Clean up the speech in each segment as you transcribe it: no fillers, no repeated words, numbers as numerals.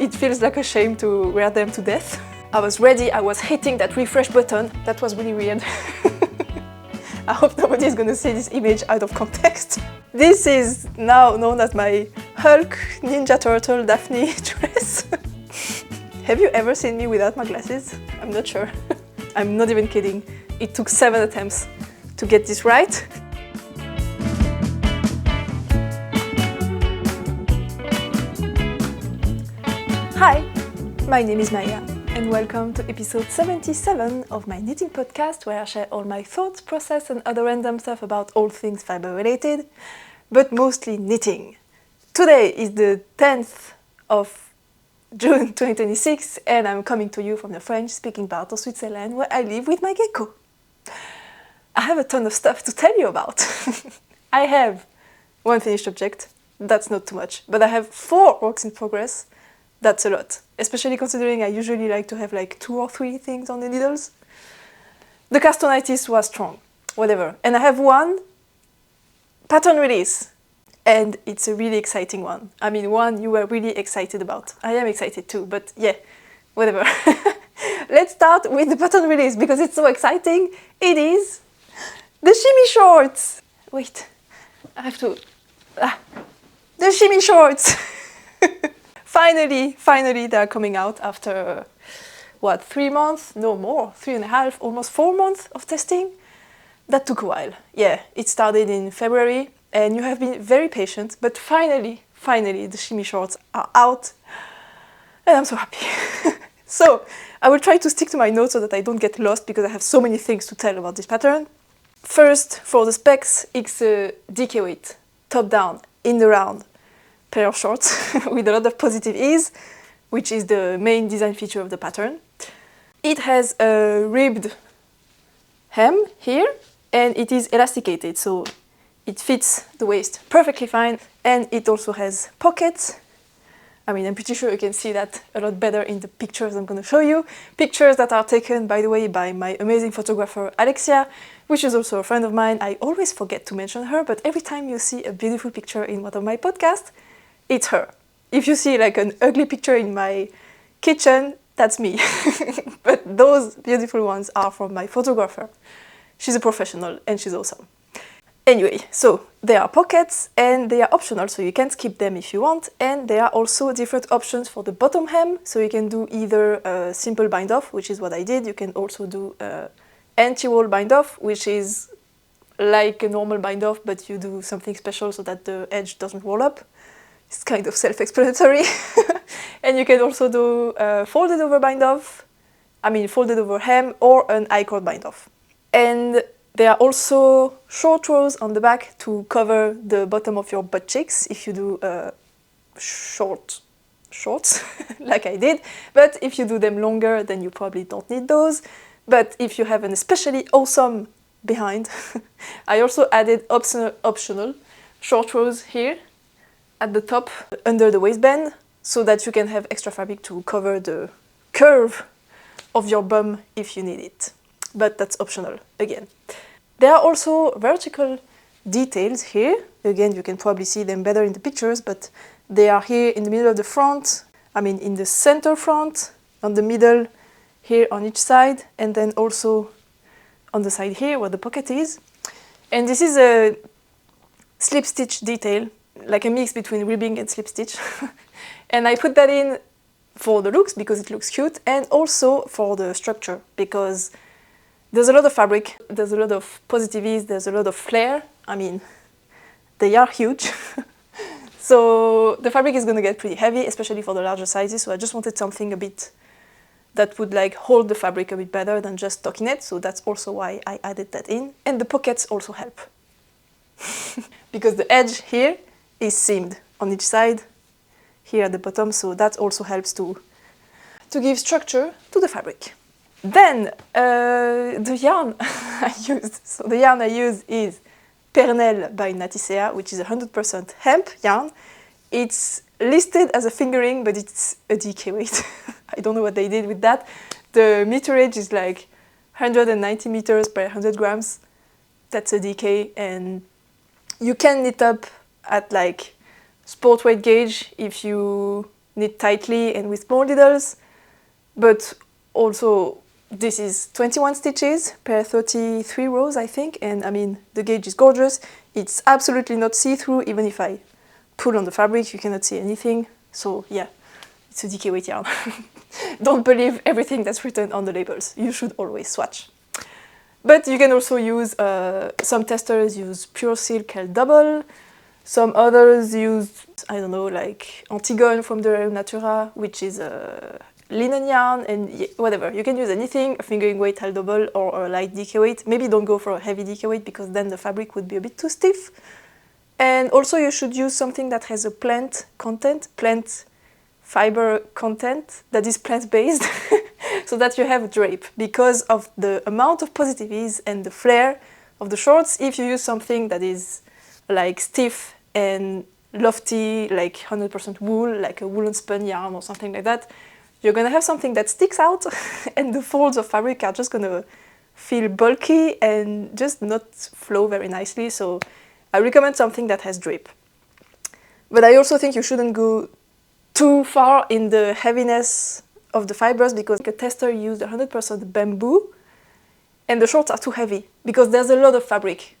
it feels like a shame to wear them to death. I was ready, I was hitting that refresh button. That was really weird. I hope nobody is gonna see this image out of context. This is now known as my Hulk Ninja Turtle Daphne dress. Have you ever seen me without my glasses? I'm not sure. I'm not even kidding. It took 7 attempts to get this right. Hi, my name is Maya and welcome to episode 77 of my knitting podcast, where I share all my thoughts, process and other random stuff about all things fiber related, but mostly knitting. Today is the 10th of June 2026 and I'm coming to you from the French-speaking part of Switzerland, where I live with my gecko. I have a ton of stuff to tell you about. I have one finished object, that's not too much, but I have 4 works in progress. That's a lot, especially considering I usually like to have like 2 or 3 things on the needles. The castonitis was strong, whatever. And I have one pattern release, and it's a really exciting one. I mean, one you were really excited about. I am excited too, but yeah, whatever. Let's start with the pattern release because it's so exciting. It is the Shimmy shorts. Wait, I have to... the Shimmy shorts. Finally, they are coming out after, what, 3 months? No more, 3.5, almost 4 months of testing. That took a while. Yeah, it started in February and you have been very patient, but finally, the Shimmy shorts are out and I'm so happy. So, I will try to stick to my notes so that I don't get lost because I have so many things to tell about this pattern. First, for the specs, it's a DK weight, top down, in the round pair of shorts with a lot of positive ease, which is the main design feature of the pattern. It has a ribbed hem here and it is elasticated, so it fits the waist perfectly fine, and it also has pockets. I mean, I'm pretty sure you can see that a lot better in the pictures I'm going to show you. Pictures that are taken, by the way, by my amazing photographer Alexia, which is also a friend of mine. I always forget to mention her, but every time you see a beautiful picture in one of my podcasts, it's her. If you see like an ugly picture in my kitchen, that's me. But those beautiful ones are from my photographer. She's a professional and she's awesome. Anyway, so there are pockets and they are optional, so you can skip them if you want. And there are also different options for the bottom hem. So you can do either a simple bind off, which is what I did. You can also do a anti-wall bind off, which is like a normal bind off, but you do something special so that the edge doesn't roll up. It's kind of self-explanatory. And you can also do a folded over bind off, folded over hem, or an I-cord bind off. And there are also short rows on the back to cover the bottom of your butt cheeks if you do shorts, like I did. But if you do them longer, then you probably don't need those. But if you have an especially awesome behind, I also added optional short rows here at the top under the waistband, so that you can have extra fabric to cover the curve of your bum if you need it. But that's optional, again. There are also vertical details here. Again, you can probably see them better in the pictures, but they are here in the middle of the front, in the center front, on the middle, here on each side, and then also on the side here where the pocket is. And this is a slip stitch detail, like a mix between ribbing and slip stitch. And I put that in for the looks because it looks cute, and also for the structure because there's a lot of fabric, there's a lot of positive ease, there's a lot of flare. They are huge. So the fabric is going to get pretty heavy, especially for the larger sizes, so I just wanted something a bit that would hold the fabric a bit better than just stockinette, so that's also why I added that in. And the pockets also help. Because the edge here is seamed on each side, here at the bottom, so that also helps to give structure to the fabric. Then, the yarn I used. So the yarn I used is Pernelle by Natissea, which is 100% hemp yarn. It's listed as a fingering, but it's a DK weight. I don't know what they did with that. The meterage is like 190 meters per 100 grams. That's a DK, and you can knit up at sport weight gauge if you knit tightly and with small needles, but also this is 21 stitches per 33 rows, I think, and I mean, the gauge is gorgeous. It's absolutely not see-through. Even if I pull on the fabric, you cannot see anything. So yeah, it's a DK weight yarn. Don't believe everything that's written on the labels. You should always swatch. But you can also use, some testers use pure silk held double, some others use, I don't know, like Antigone from the Natissea, which is a linen yarn, and whatever. You can use anything, a fingering weight held double or a light DK weight. Maybe don't go for a heavy DK weight because then the fabric would be a bit too stiff. And also you should use something that has a plant content, plant fiber content that is plant-based, so that you have a drape. Because of the amount of positive ease and the flare of the shorts, if you use something that is like stiff and lofty, like 100% wool, like a woolen spun yarn or something like that, you're gonna have something that sticks out and the folds of fabric are just gonna feel bulky and just not flow very nicely. So I recommend something that has drape. But I also think you shouldn't go too far in the heaviness of the fibers, because a tester used 100% bamboo and the shorts are too heavy because there's a lot of fabric.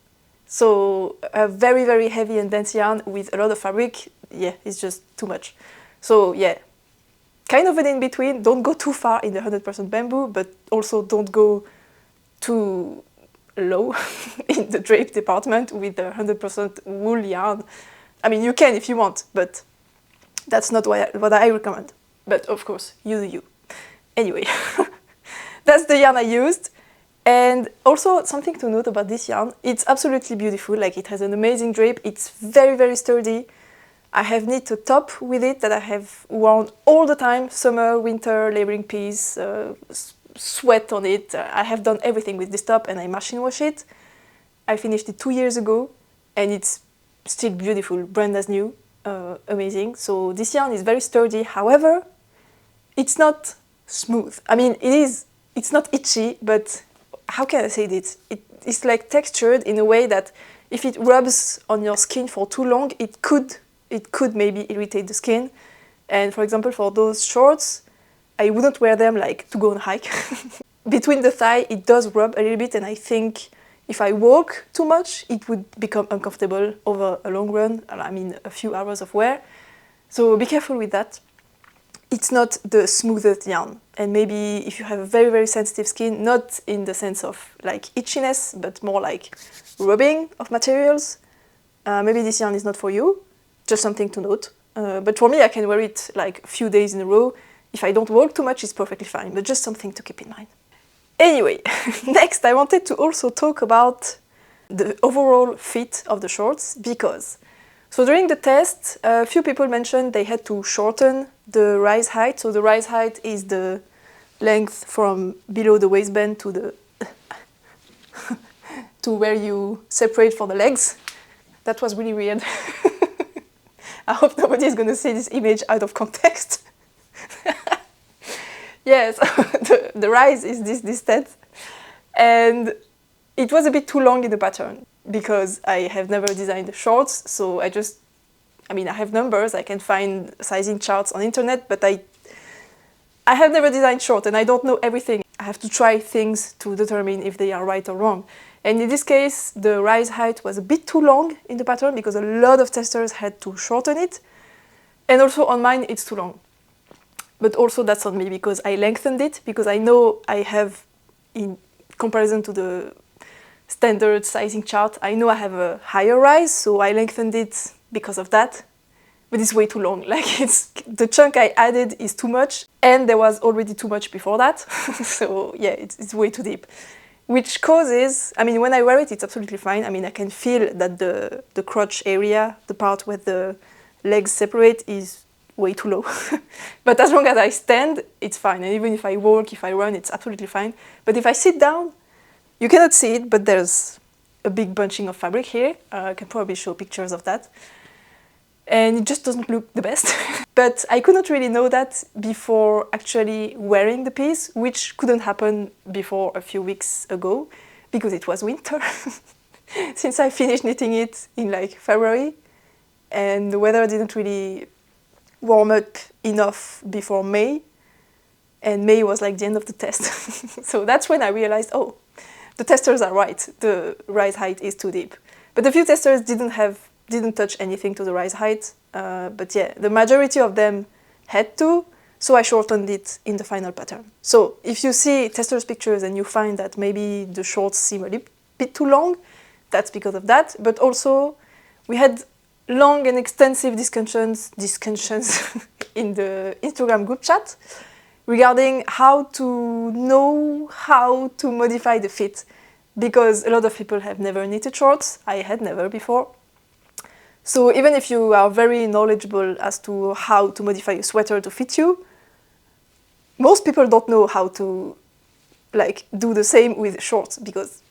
So a very, very heavy and dense yarn with a lot of fabric, yeah, it's just too much. So yeah, kind of an in-between. Don't go too far in the 100% bamboo, but also don't go too low in the drape department with the 100% wool yarn. I mean, you can if you want, but that's not what I recommend. But of course, you do you. Anyway, that's the yarn I used. And also something to note about this yarn, it's absolutely beautiful. Like, it has an amazing drape. It's very, very sturdy. I have knit a top with it that I have worn all the time, summer, winter, laboring piece, sweat on it. I have done everything with this top and I machine wash it. I finished it 2 years ago and it's still beautiful, brand as new, amazing. So this yarn is very sturdy. However, it's not smooth. I mean, it's not itchy, but how can I say this? It's like textured in a way that if it rubs on your skin for too long, it could maybe irritate the skin. And for example, for those shorts, I wouldn't wear them like to go on a hike. Between the thigh, it does rub a little bit, and I think if I walk too much, it would become uncomfortable over a long run. I mean, a few hours of wear. So be careful with that. It's not the smoothest yarn. And maybe if you have a very, very sensitive skin, not in the sense of like itchiness, but more like rubbing of materials, maybe this yarn is not for you. Just something to note. But for me, I can wear it like a few days in a row. If I don't walk too much, it's perfectly fine, but just something to keep in mind. Anyway, next I wanted to also talk about the overall fit of the shorts, because so during the test, a few people mentioned they had to shorten the rise height. So the rise height is the length from below the waistband to the to where you separate for the legs. That was really weird. I hope nobody is going to see this image out of context. Yes, the rise is this distance. And it was a bit too long in the pattern because I have never designed shorts. So I have numbers, I can find sizing charts on internet, but I have never designed short and I don't know everything. I have to try things to determine if they are right or wrong. And in this case, the rise height was a bit too long in the pattern because a lot of testers had to shorten it. And also on mine, it's too long. But also that's on me because I lengthened it, because I know I have, in comparison to the standard sizing chart, I know I have a higher rise, so I lengthened it because of that. But it's way too long. Like, the chunk I added is too much, and there was already too much before that. So yeah, it's way too deep. Which causes, I mean, when I wear it, it's absolutely fine. I mean, I can feel that the crotch area, the part where the legs separate, is way too low. But as long as I stand, it's fine. And even if I walk, if I run, it's absolutely fine. But if I sit down, you cannot see it, but there's a big bunching of fabric here. I can probably show pictures of that. And it just doesn't look the best. But I couldn't really know that before actually wearing the piece, which couldn't happen before a few weeks ago, because it was winter. Since I finished knitting it in like February, and the weather didn't really warm up enough before May, and May was like the end of the test. So that's when I realized, oh, the testers are right, the rise height is too deep. But a few testers didn't touch anything to the rise height, but yeah, the majority of them had to, so I shortened it in the final pattern. So if you see testers' pictures and you find that maybe the shorts seem a little bit too long, that's because of that. But also, we had long and extensive discussions in the Instagram group chat regarding how to know how to modify the fit, because a lot of people have never knitted shorts. I had never before. So even if you are very knowledgeable as to how to modify a sweater to fit you, most people don't know how to like do the same with shorts because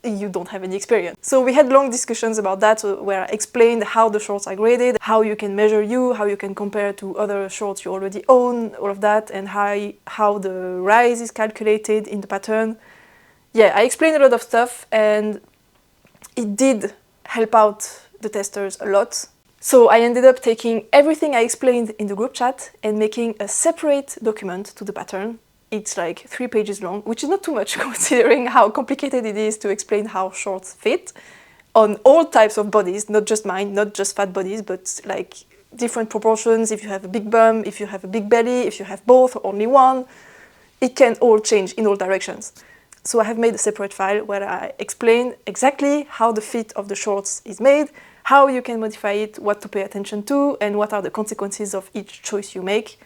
you don't have any experience. So we had long discussions about that, where I explained how the shorts are graded, how you can measure how you can compare to other shorts you already own, all of that, and how the rise is calculated in the pattern. Yeah, I explained a lot of stuff, and it did help out the testers a lot. So I ended up taking everything I explained in the group chat and making a separate document to the pattern. It's like 3 pages long, which is not too much considering how complicated it is to explain how shorts fit on all types of bodies, not just mine, not just fat bodies, but like different proportions. If you have a big bum, if you have a big belly, if you have both or only one, it can all change in all directions. So I have made a separate file where I explain exactly how the fit of the shorts is made, how you can modify it, what to pay attention to, and what are the consequences of each choice you make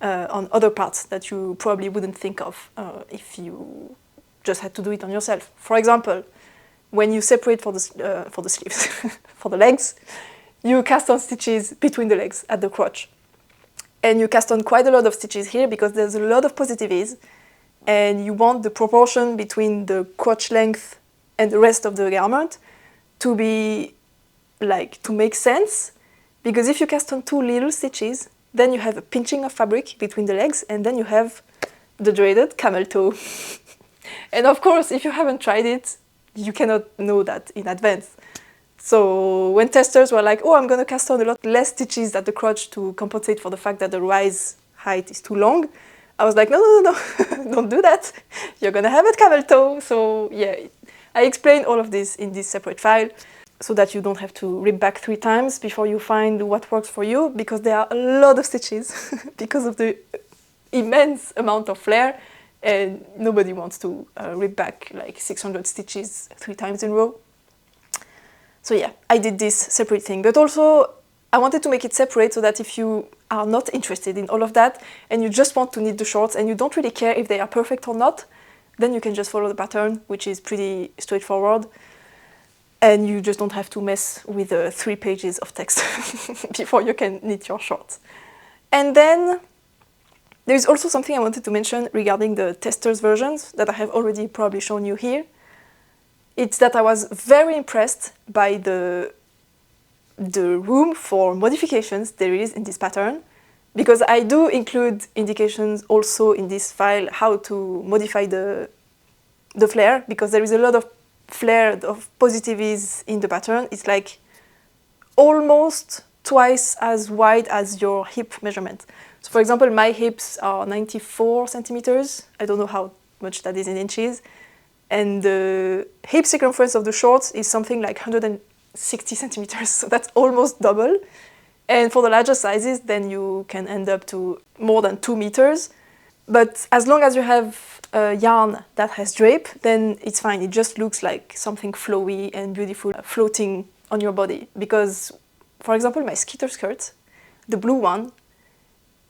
on other parts that you probably wouldn't think of if you just had to do it on yourself. For example, when you separate for the sleeves, for the legs, you cast on stitches between the legs at the crotch. And you cast on quite a lot of stitches here because there's a lot of positive ease, and you want the proportion between the crotch length and the rest of the garment to be to make sense, because if you cast on too little stitches, then you have a pinching of fabric between the legs, and then you have the dreaded camel toe. And of course, if you haven't tried it, you cannot know that in advance. So when testers were like, oh, I'm gonna cast on a lot less stitches at the crotch to compensate for the fact that the rise height is too long, I was like, no, don't do that. You're gonna have a camel toe. So yeah, I explained all of this in this separate file, so that you don't have to rip back 3 times before you find what works for you, because there are a lot of stitches because of the immense amount of flare, and nobody wants to rip back like 600 stitches 3 times in a row. So yeah, I did this separate thing, but also I wanted to make it separate so that if you are not interested in all of that and you just want to knit the shorts and you don't really care if they are perfect or not, then you can just follow the pattern, which is pretty straightforward. And you just don't have to mess with 3 pages of text before you can knit your shorts. And then there's also something I wanted to mention regarding the testers versions that I have already probably shown you here. It's that I was very impressed by the room for modifications there is in this pattern, because I do include indications also in this file how to modify the flare, because there is a lot of flare of positive ease in the pattern. It's like almost twice as wide as your hip measurement. So for example, my hips are 94 centimeters. I don't know how much that is in inches. And the hip circumference of the shorts is something like 160 centimeters. So that's almost double. And for the larger sizes, then you can end up to more than 2 meters. But as long as you have a yarn that has drape, then it's fine. It just looks like something flowy and beautiful floating on your body. Because, for example, my skitter skirt, the blue one,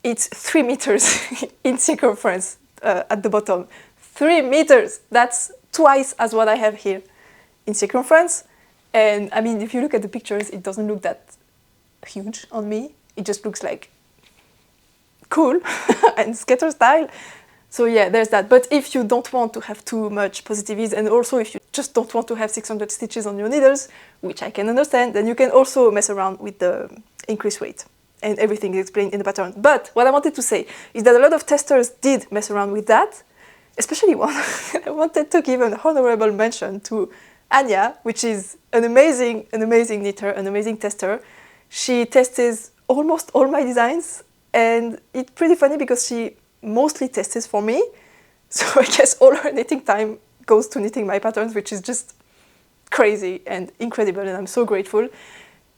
it's 3 meters in circumference at the bottom. 3 meters! That's twice as what I have here in circumference. And I mean, if you look at the pictures, it doesn't look that huge on me. It just looks like cool and skater style. So yeah, there's that. But if you don't want to have too much positive ease, and also if you just don't want to have 600 stitches on your needles, which I can understand, then you can also mess around with the increased weight. And everything is explained in the pattern. But what I wanted to say is that a lot of testers did mess around with that, especially one. I wanted to give an honorable mention to Anya, which is an amazing knitter, an amazing tester. She tests almost all my designs, And it's pretty funny because she mostly tests for me. So I guess all her knitting time goes to knitting my patterns, which is just crazy and incredible, and I'm so grateful.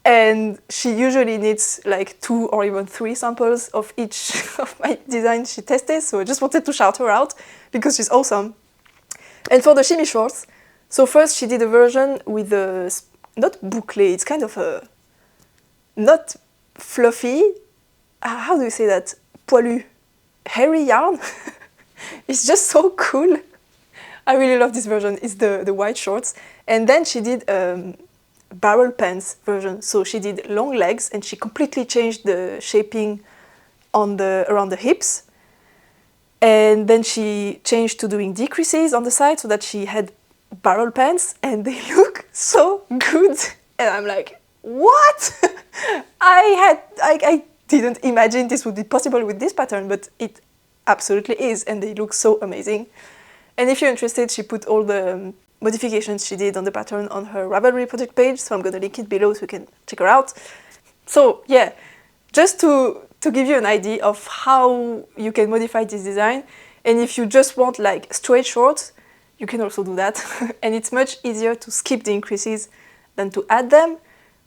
And she usually knits like 2 or even 3 samples of each of my designs she tested, so I just wanted to shout her out because she's awesome. And for the Shimmy shorts, so first she did a version with a, not bouclé, it's kind of a, not fluffy, how do you say that, poilu, hairy yarn. It's just so cool. I really love this version. It's the white shorts. And then she did barrel pants version. So she did long legs and she completely changed the shaping on around the hips. And then she changed to doing decreases on the side so that she had barrel pants, and they look so good. And I'm like, what? I didn't imagine this would be possible with this pattern, but it absolutely is, and they look so amazing. And if you're interested, she put all the modifications she did on the pattern on her Ravelry project page, so I'm gonna link it below so you can check her out. So yeah, just to give you an idea of how you can modify this design, and if you just want like straight shorts, you can also do that. And it's much easier to skip the increases than to add them,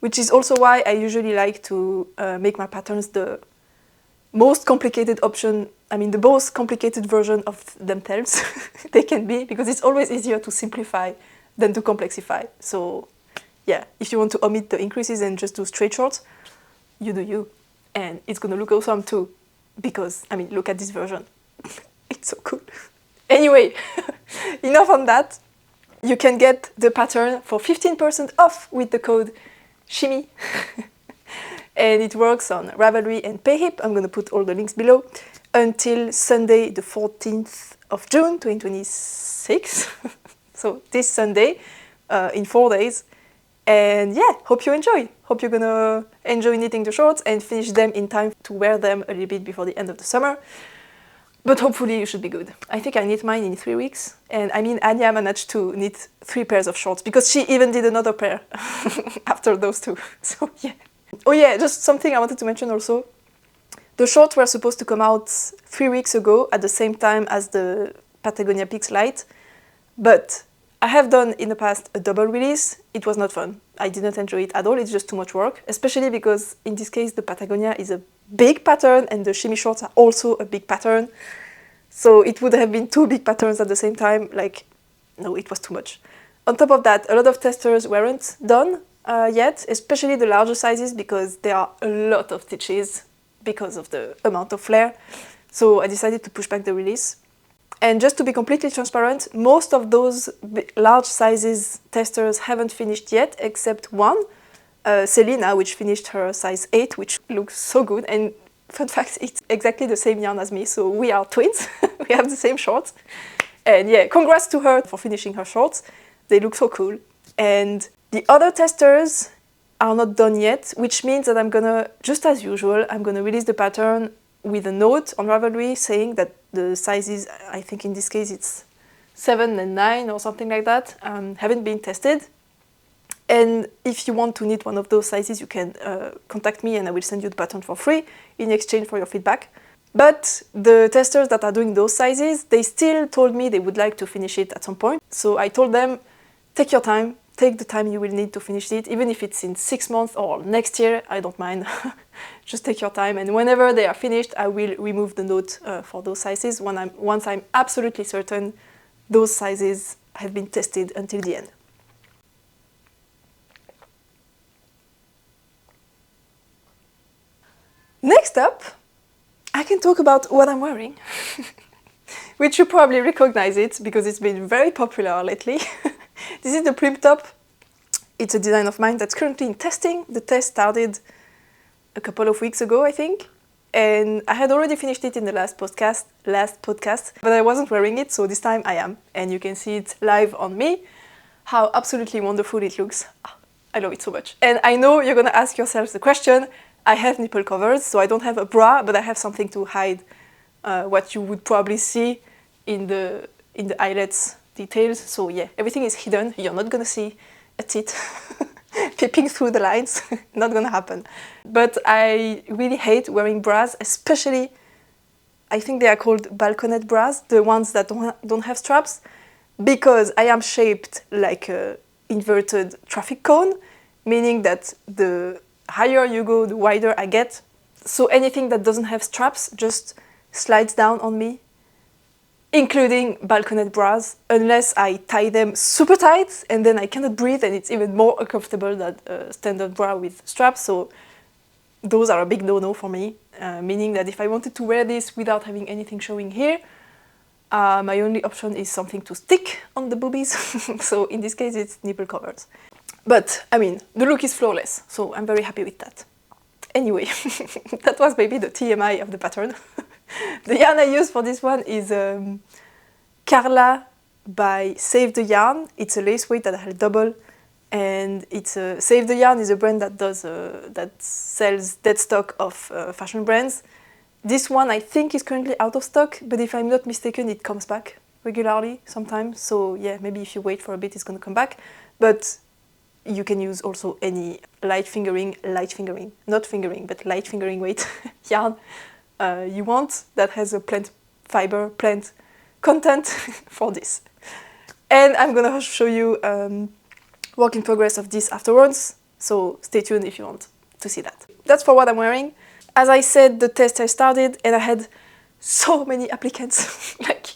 which is also why I usually like to make my patterns the most complicated option, the most complicated version of themselves they can be, because it's always easier to simplify than to complexify. So yeah, if you want to omit the increases and just do straight shorts, you do you. And it's gonna look awesome too, because, look at this version. It's so cool. Anyway, enough on that. You can get the pattern for 15% off with the code Shimmy. And it works on Ravelry and Payhip. I'm gonna put all the links below until Sunday, the 14th of June, 2026. So this Sunday, in 4 days. And yeah, hope you enjoy. Hope you're gonna enjoy knitting the shorts and finish them in time to wear them a little bit before the end of the summer. But hopefully you should be good. I think I knit mine in 3 weeks. And Anya managed to knit 3 pairs of shorts because she even did another pair after those 2. So yeah. Oh yeah, just something I wanted to mention also. The shorts were supposed to come out 3 weeks ago at the same time as the Patagonia Pix Light. But I have done in the past a double release. It was not fun. I didn't enjoy it at all. It's just too much work, especially because in this case the Patagonia is a big pattern and the Shimmy shorts are also a big pattern. So it would have been 2 big patterns at the same time. No, it was too much. On top of that, a lot of testers weren't done yet, especially the larger sizes, because there are a lot of stitches because of the amount of flare. So I decided to push back the release. And just to be completely transparent, most of those large sizes testers haven't finished yet, except one, Selina, which finished her size 8, which looks so good. And fun fact, it's exactly the same yarn as me, so we are twins. We have the same shorts. And yeah, congrats to her for finishing her shorts. They look so cool. And the other testers are not done yet, which means that I'm gonna, just as usual, I'm gonna release the pattern with a note on Ravelry saying that the sizes, I think in this case it's 7 and 9 or something like that, haven't been tested. And if you want to knit one of those sizes, you can contact me and I will send you the pattern for free in exchange for your feedback. But the testers that are doing those sizes, they still told me they would like to finish it at some point. So I told them, take your time, take the time you will need to finish it, even if it's in 6 months or next year, I don't mind. Just take your time, and whenever they are finished, I will remove the note for those sizes once I'm absolutely certain those sizes have been tested until the end. Next up, I can talk about what I'm wearing, which you probably recognize it because it's been very popular lately. This is the Plume top. It's a design of mine that's currently in testing. The test started a couple of weeks ago, I think. And I had already finished it in the last podcast, but I wasn't wearing it, so this time I am. And you can see it live on me, how absolutely wonderful it looks. I love it so much. And I know you're gonna ask yourselves the question, I have nipple covers, so I don't have a bra, but I have something to hide what you would probably see in the eyelets details. So yeah, everything is hidden. You're not gonna see a tit. peeping through the lines. Not gonna happen. But I really hate wearing bras, especially, I think they are called balconette bras, the ones that don't have straps, because I am shaped like a inverted traffic cone, meaning that the higher you go, the wider I get. So anything that doesn't have straps just slides down on me, including balconette bras, unless I tie them super tight and then I cannot breathe and it's even more uncomfortable than a standard bra with straps. So those are a big no-no for me, meaning that if I wanted to wear this without having anything showing here, my only option is something to stick on the boobies. So in this case it's nipple covers. But I mean, the look is flawless, so I'm very happy with that. Anyway, that was maybe the TMI of the pattern. The yarn I used for this one is Carla by Save the Yarn. It's a lace weight that I had double, and it's Save the Yarn is a brand that does that sells dead stock of fashion brands. This one I think is currently out of stock, but if I'm not mistaken, it comes back regularly sometimes. So yeah, maybe if you wait for a bit, it's gonna come back. But you can use also any light fingering, not fingering, but light fingering weight yarn you want that has a plant fiber, plant content for this. And I'm gonna show you work in progress of this afterwards, so stay tuned if you want to see that. That's for what I'm wearing. As I said, the test has started and I had so many applicants. Like,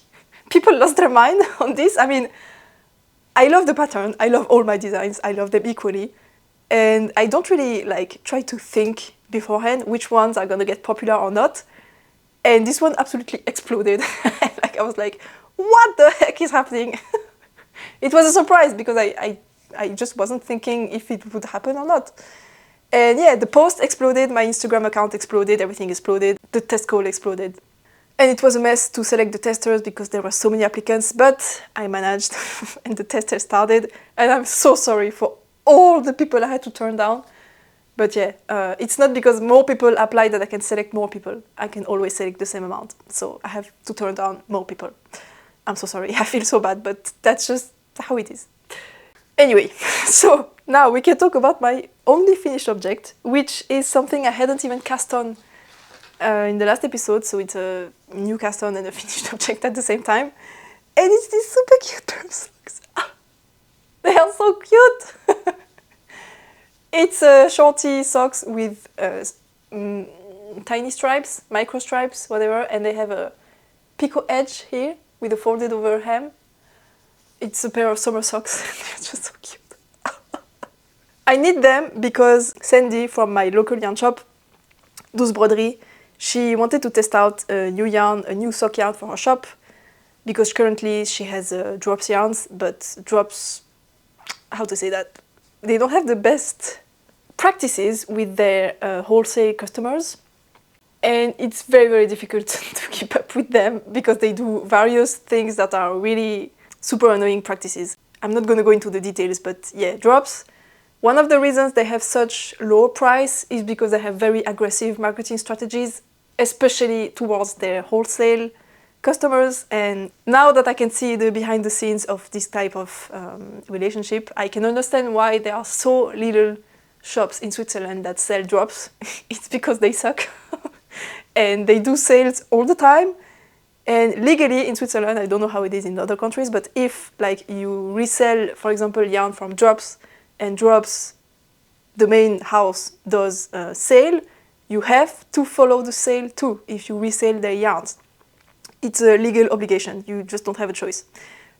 people lost their mind on this. I mean, I love the pattern, I love all my designs, I love them equally. And I don't really like try to think beforehand which ones are gonna get popular or not. And this one absolutely exploded. Like, I was like, what the heck is happening? It was a surprise because I just wasn't thinking if it would happen or not. And yeah, the post exploded, my Instagram account exploded, everything exploded, the test call exploded. And it was a mess to select the testers because there were so many applicants, but I managed and the test has started. And I'm so sorry for all the people I had to turn down. But yeah, it's not because more people apply that I can select more people. I can always select the same amount. So I have to turn down more people. I'm so sorry, I feel so bad, but that's just how it is. Anyway, so now we can talk about my only finished object, which is something I hadn't even cast on in the last episode. So it's a new cast on and a finished object at the same time. And it's these super cute Plume socks. They are so cute! It's Shortie socks with tiny stripes, micro stripes, whatever, and they have a picot edge here with a folded over hem. It's a pair of summer socks. They're just so cute. I knit them because Sandy from my local yarn shop, Douce Broderie, she wanted to test out a new yarn, a new sock yarn for her shop, because currently she has drops yarns, but drops, how to say that, they don't have the best practices with their wholesale customers. And it's very, very difficult to keep up with them because they do various things that are really super annoying practices. I'm not going to go into the details, but yeah, drops. One of the reasons they have such low price is because they have very aggressive marketing strategies, especially towards their wholesale customers. And now that I can see the behind the scenes of this type of relationship, I can understand why there are so little shops in Switzerland that sell drops. It's because they suck. And they do sales all the time. And legally in Switzerland, I don't know how it is in other countries, but if like you resell, for example, yarn from Drops, and Drops, the main house, does a sale, you have to follow the sale too if you resell their yarns. It's a legal obligation, you just don't have a choice.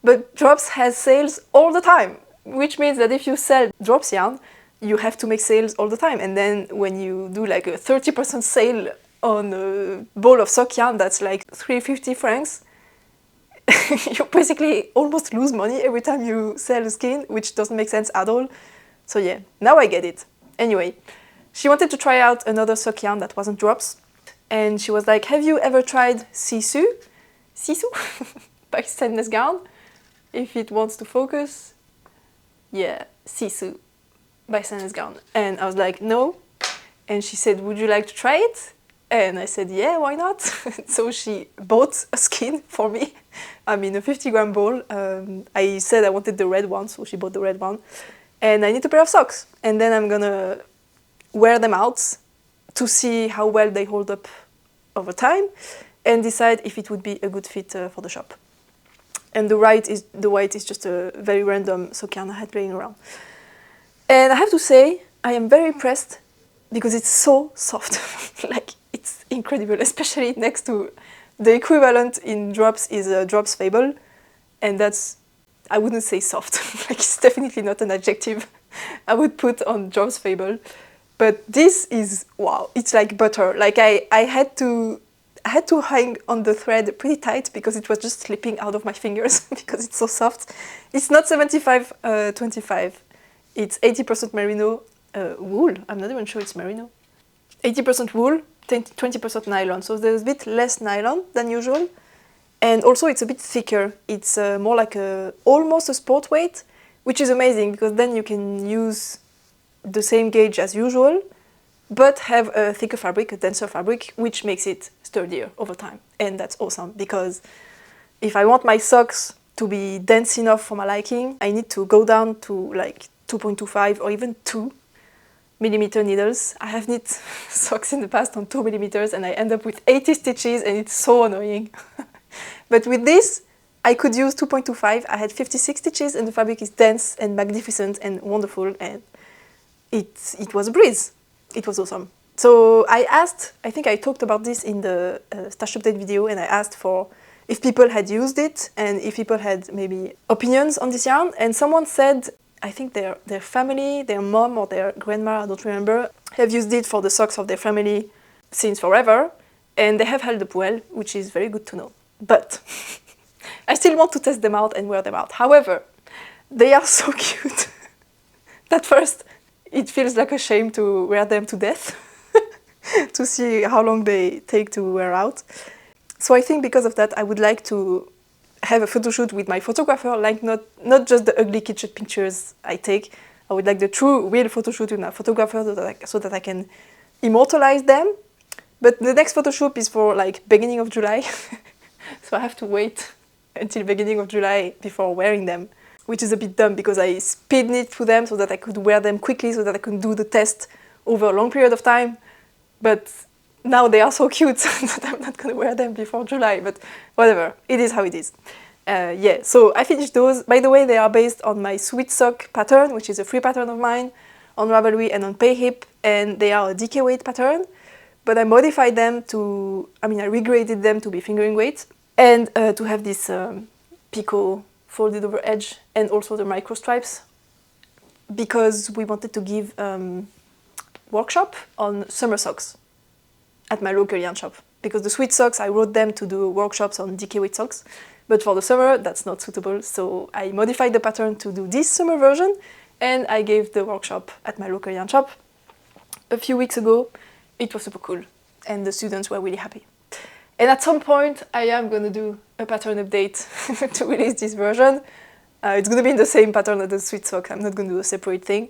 But Drops has sales all the time, which means that if you sell Drops yarn, you have to make sales all the time. And then when you do like a 30% sale on a ball of sock yarn that's like 350 francs, you basically almost lose money every time you sell a skein, which doesn't make sense at all. So yeah, now I get it. Anyway, she wanted to try out another sock yarn that wasn't Drops, and she was like, have you ever tried Sisu by Stainless Garn? If it wants to focus, yeah, Sisu by Stainless Garn. And I was like, no. And she said, would you like to try it? And I said, yeah, why not? So she bought a skein for me. I mean, a 50-gram ball. I said I wanted the red one, so she bought the red one. and I need a pair of socks. And then I'm gonna wear them out to see how well they hold up over time and decide if it would be a good fit for the shop. And the white is just a very random sock yarn I had laying around. And I have to say, I am very impressed because it's so soft. Like, it's incredible, especially next to the equivalent in drops is a drops fable, and that's, I wouldn't say soft. Like, it's definitely not an adjective I would put on drops fable. But this is, wow, it's like butter. Like, I had to hang on the thread pretty tight because it was just slipping out of my fingers because it's so soft. It's not 75-25. It's 80% merino wool. I'm not even sure it's merino. 80% wool, 20% nylon. So there's a bit less nylon than usual. And also it's a bit thicker. It's more like almost a sport weight, which is amazing because then you can use the same gauge as usual, but have a thicker fabric, a denser fabric, which makes it sturdier over time. And that's awesome because if I want my socks to be dense enough for my liking, I need to go down to like 2.25 or even 2 millimeter needles. I have knit socks in the past on 2 millimeters and I end up with 80 stitches and it's so annoying. But with this, I could use 2.25. I had 56 stitches and the fabric is dense and magnificent and wonderful, and it was a breeze. It was awesome. So I asked, I think I talked about this in the stash update video, and I asked for if people had used it and if people had maybe opinions on this yarn, and someone said, I think their family, their mom or their grandma, I don't remember, have used it for the socks of their family since forever, and they have held up well, which is very good to know. But I still want to test them out and wear them out. However, they are so cute that first it feels like a shame to wear them to death to see how long they take to wear out. So I think because of that, I would like to have a photo shoot with my photographer, like not just the ugly kitchen pictures I take. I would like the true, real photo shoot with my photographer so that I can immortalize them. But the next photo shoot is for like beginning of July. So I have to wait until beginning of July before wearing them, which is a bit dumb because I speed knit through them so that I could wear them quickly, so that I could do the test over a long period of time. But now they are so cute that I'm not going to wear them before July, but whatever, it is how it is. Yeah, so I finished those. By the way, they are based on my Sweet Sock pattern, which is a free pattern of mine on Ravelry and on Payhip, and they are a DK weight pattern, but I modified them to, I regraded them to be fingering weight, and to have this picot folded over edge and also the micro stripes, because we wanted to give workshop on summer socks at my local yarn shop, because the Sweet Socks, I wrote them to do workshops on DK weight socks, but for the summer that's not suitable, so I modified the pattern to do this summer version, and I gave the workshop at my local yarn shop a few weeks ago. It was super cool and the students were really happy. And at some point I am going to do a pattern update to release this version. It's going to be in the same pattern as the Sweet Sock. I'm not going to do a separate thing.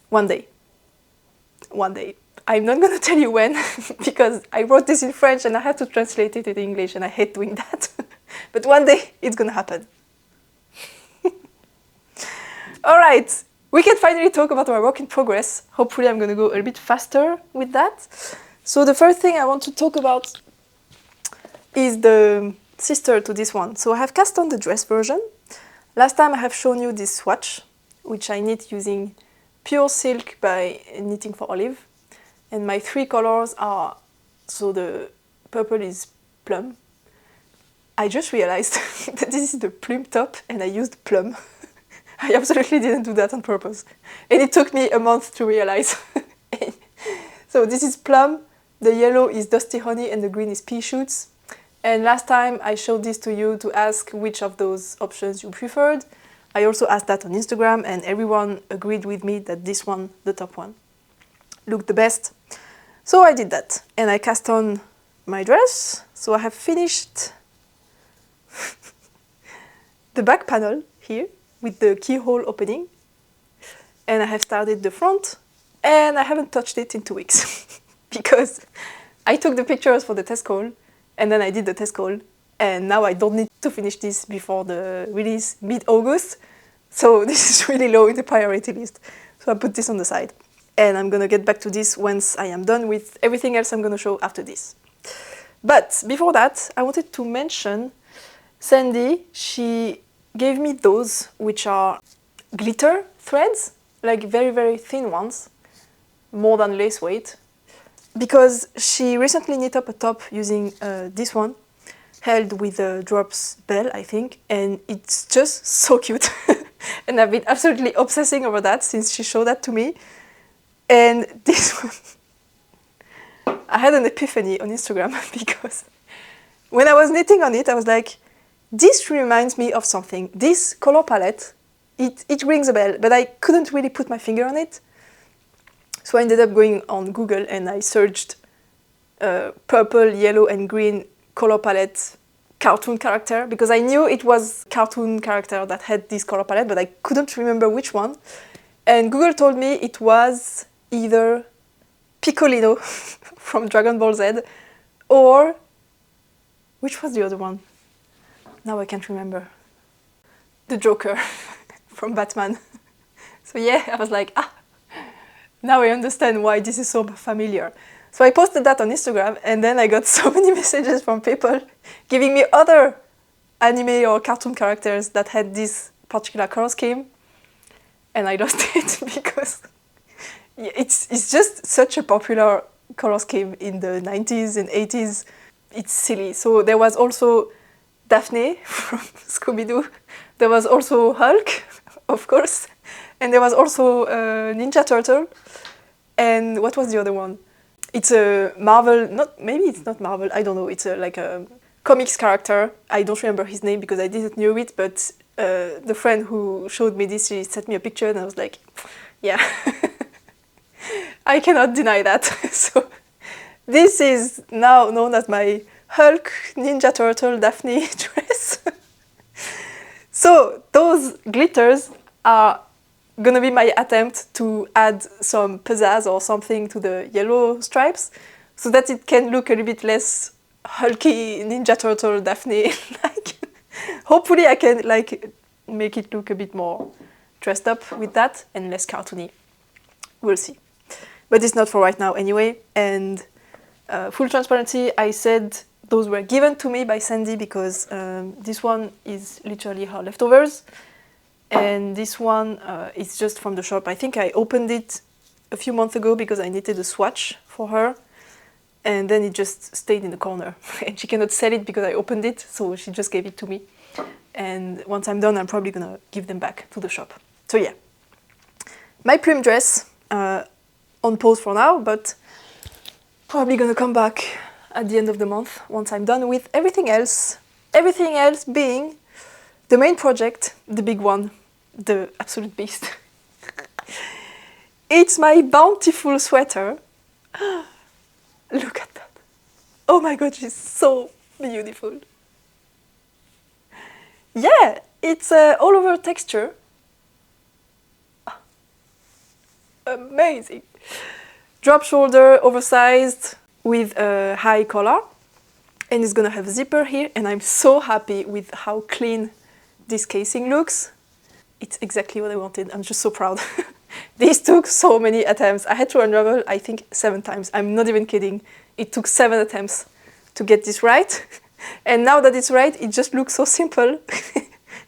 One day. One day. I'm not going to tell you when, because I wrote this in French and I had to translate it in English and I hate doing that. But one day it's going to happen. All right, we can finally talk about our work in progress. Hopefully I'm going to go a little bit faster with that. So the first thing I want to talk about is the sister to this one. So I have cast on the dress version. Last time I have shown you this swatch, which I knit using pure silk by Knitting for Olive. And my three colors are, so the purple is plum. I just realized that this is the plume top and I used plum. I absolutely didn't do that on purpose. And it took me a month to realize. So this is plum, the yellow is dusty honey and the green is pea shoots. And last time I showed this to you to ask which of those options you preferred. I also asked that on Instagram and everyone agreed with me that this one, the top one, looked the best. So I did that and I cast on my dress. So I have finished the back panel here with the keyhole opening, and I have started the front and I haven't touched it in 2 weeks because I took the pictures for the test call and then I did the test call, and now I don't need to finish this before the release mid-August, So this is really low in the priority list. So I put this on the side. And I'm gonna get back to this once I am done with everything else I'm gonna show after this. But before that, I wanted to mention Sandy. She gave me those, which are glitter threads, like very, very thin ones, more than lace weight, because she recently knit up a top using this one, held with a drops bell, I think, and it's just so cute. And I've been absolutely obsessing over that since she showed that to me. And this one, I had an epiphany on Instagram because when I was knitting on it, I was like, this reminds me of something. This color palette, it rings a bell, but I couldn't really put my finger on it. So I ended up going on Google and I searched purple, yellow and green color palette cartoon character, because I knew it was cartoon character that had this color palette, but I couldn't remember which one. And Google told me it was either Piccolino from Dragon Ball Z, or which was the other one? Now I can't remember. The Joker from Batman. So yeah, I was like, now I understand why this is so familiar. So I posted that on Instagram, and then I got so many messages from people giving me other anime or cartoon characters that had this particular color scheme, and I lost it because it's just such a popular color scheme in the 90s and 80s. It's silly. So there was also Daphne from Scooby-Doo. There was also Hulk, of course, and there was also Ninja Turtle. And what was the other one? It's a Marvel, maybe it's not Marvel, I don't know. It's like a comics character. I don't remember his name because I didn't know it, but the friend who showed me this, she sent me a picture and I was like, yeah, I cannot deny that. So this is now known as my Hulk, Ninja Turtle, Daphne dress. So those glitters are gonna be my attempt to add some pizzazz or something to the yellow stripes so that it can look a little bit less hulky Ninja Turtle Daphne. Like, hopefully I can like make it look a bit more dressed up with that and less cartoony. We'll see. But it's not for right now anyway. And full transparency, I said those were given to me by Sandy because this one is literally her leftovers. And this one is just from the shop. I think I opened it a few months ago because I knitted a swatch for her. And then it just stayed in the corner. And she cannot sell it because I opened it, so she just gave it to me. And once I'm done, I'm probably gonna give them back to the shop. So yeah. My Plume dress, on pause for now, but probably gonna come back at the end of the month once I'm done with everything else. Everything else being the main project, the big one, the absolute beast. It's my Bountiful Sweater. Look at that. Oh my god, she's so beautiful. Yeah, it's all over texture. Amazing. Drop shoulder, oversized, with a high collar. And it's gonna have a zipper here, and I'm so happy with how clean this casing looks. It's exactly what I wanted. I'm just so proud. This took so many attempts. I had to unravel, I think, 7 times. I'm not even kidding. It took 7 attempts to get this right. And now that it's right, it just looks so simple.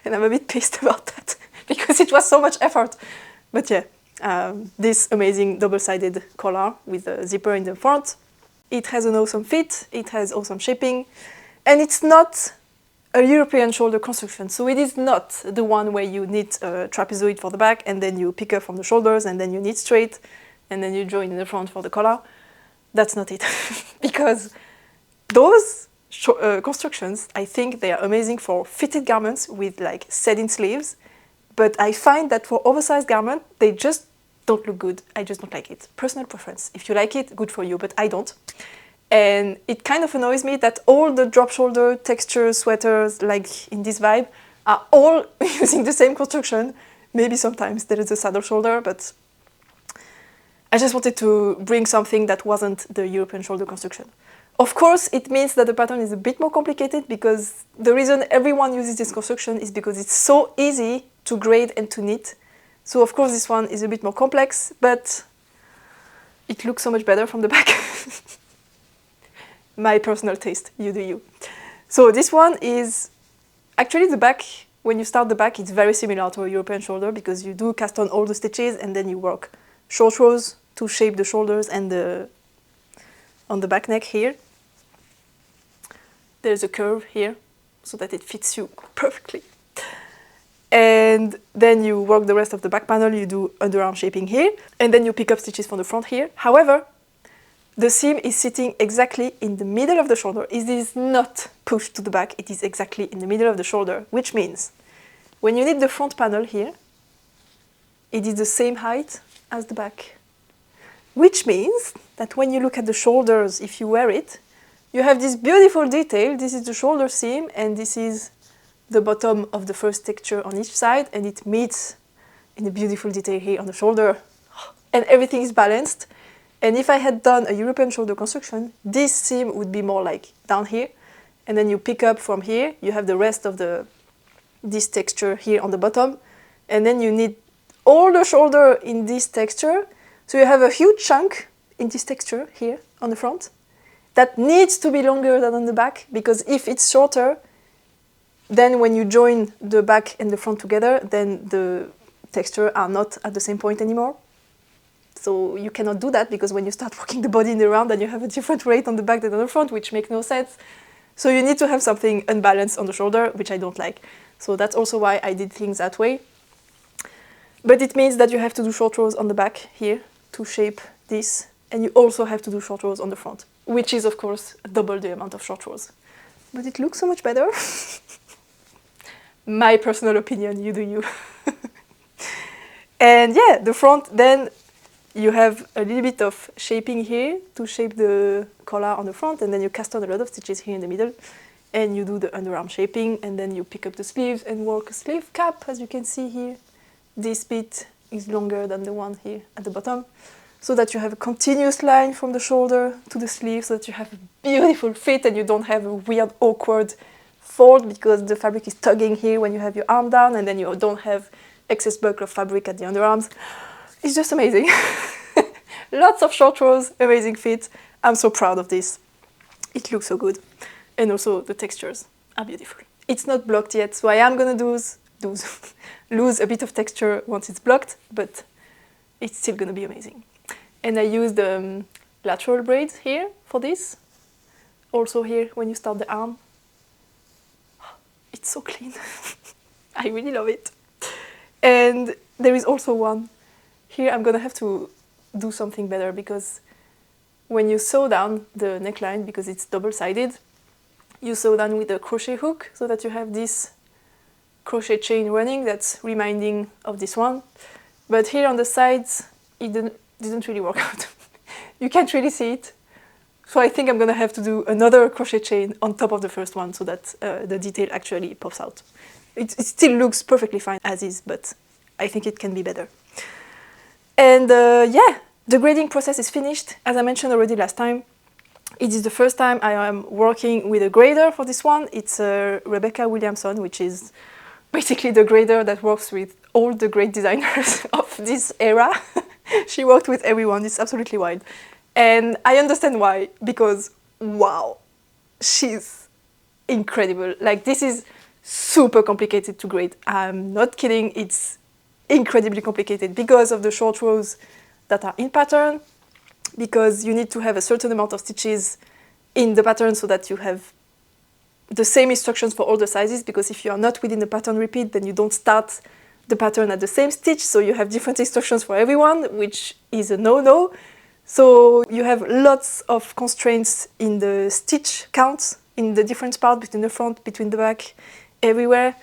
And I'm a bit pissed about that because it was so much effort. But yeah, this amazing double-sided collar with a zipper in the front. It has an awesome fit. It has awesome shaping. And it's not a European shoulder construction. So it is not the one where you knit a trapezoid for the back and then you pick up from the shoulders and then you knit straight and then you join in the front for the collar. That's not it. Because those constructions, I think they are amazing for fitted garments with like set-in sleeves. But I find that for oversized garments, they just don't look good. I just don't like it. Personal preference. If you like it, good for you, but I don't. And it kind of annoys me that all the drop shoulder texture sweaters, like in this vibe, are all using the same construction. Maybe sometimes there is a saddle shoulder, but I just wanted to bring something that wasn't the European shoulder construction. Of course, it means that the pattern is a bit more complicated because the reason everyone uses this construction is because it's so easy to braid and to knit. So of course this one is a bit more complex, but it looks so much better from the back. My personal taste, you do you. So this one is actually the back. When you start the back, it's very similar to a European shoulder because you do cast on all the stitches and then you work short rows to shape the shoulders and on the back neck here. There's a curve here so that it fits you perfectly. And then you work the rest of the back panel, you do underarm shaping here, and then you pick up stitches from the front here. However, the seam is sitting exactly in the middle of the shoulder. It is not pushed to the back, it is exactly in the middle of the shoulder, which means when you knit the front panel here, it is the same height as the back. Which means that when you look at the shoulders, if you wear it, you have this beautiful detail. This is the shoulder seam, and this is the bottom of the first texture on each side, and it meets in a beautiful detail here on the shoulder. And everything is balanced. And if I had done a European shoulder construction, this seam would be more like down here. And then you pick up from here, you have the rest of this texture here on the bottom. And then you knit all the shoulder in this texture. So you have a huge chunk in this texture here on the front. That needs to be longer than on the back, because if it's shorter, then when you join the back and the front together, then the texture are not at the same point anymore. So you cannot do that, because when you start working the body in the round, then you have a different weight on the back than on the front, which makes no sense. So you need to have something unbalanced on the shoulder, which I don't like. So that's also why I did things that way. But it means that you have to do short rows on the back here to shape this, and you also have to do short rows on the front, which is of course double the amount of short rows. But it looks so much better. My personal opinion, you do you. And yeah, the front, then you have a little bit of shaping here to shape the collar on the front, and then you cast on a lot of stitches here in the middle, and you do the underarm shaping, and then you pick up the sleeves and work a sleeve cap, as you can see here. This bit is longer than the one here at the bottom, so that you have a continuous line from the shoulder to the sleeve, so that you have a beautiful fit and you don't have a weird, awkward fold because the fabric is tugging here when you have your arm down, and then you don't have excess bulk of fabric at the underarms. It's just amazing. Lots of short rows, amazing fit. I'm so proud of this. It looks so good. And also the textures are beautiful. It's not blocked yet, so I am gonna lose a bit of texture once it's blocked, but it's still gonna be amazing. And I used lateral braids here for this. Also here, when you start the arm. It's so clean. I really love it. And there is also one. Here I'm gonna have to do something better, because when you sew down the neckline, because it's double-sided, you sew down with a crochet hook so that you have this crochet chain running that's reminding of this one. But here on the sides, it didn't really work out. You can't really see it. So I think I'm gonna have to do another crochet chain on top of the first one so that the detail actually pops out. It still looks perfectly fine as is, but I think it can be better. And yeah, the grading process is finished. As I mentioned already last time, it is the first time I am working with a grader for this one. It's Rebecca Williamson, which is basically the grader that works with all the great designers of this era. She worked with everyone. It's absolutely wild. And I understand why, because wow, she's incredible. Like, this is super complicated to grade. I'm not kidding, it's incredibly complicated because of the short rows that are in pattern, because you need to have a certain amount of stitches in the pattern so that you have the same instructions for all the sizes, because if you are not within the pattern repeat, then you don't start the pattern at the same stitch, so you have different instructions for everyone, which is a no-no. So you have lots of constraints in the stitch counts, in the different parts between the front, between the back, everywhere.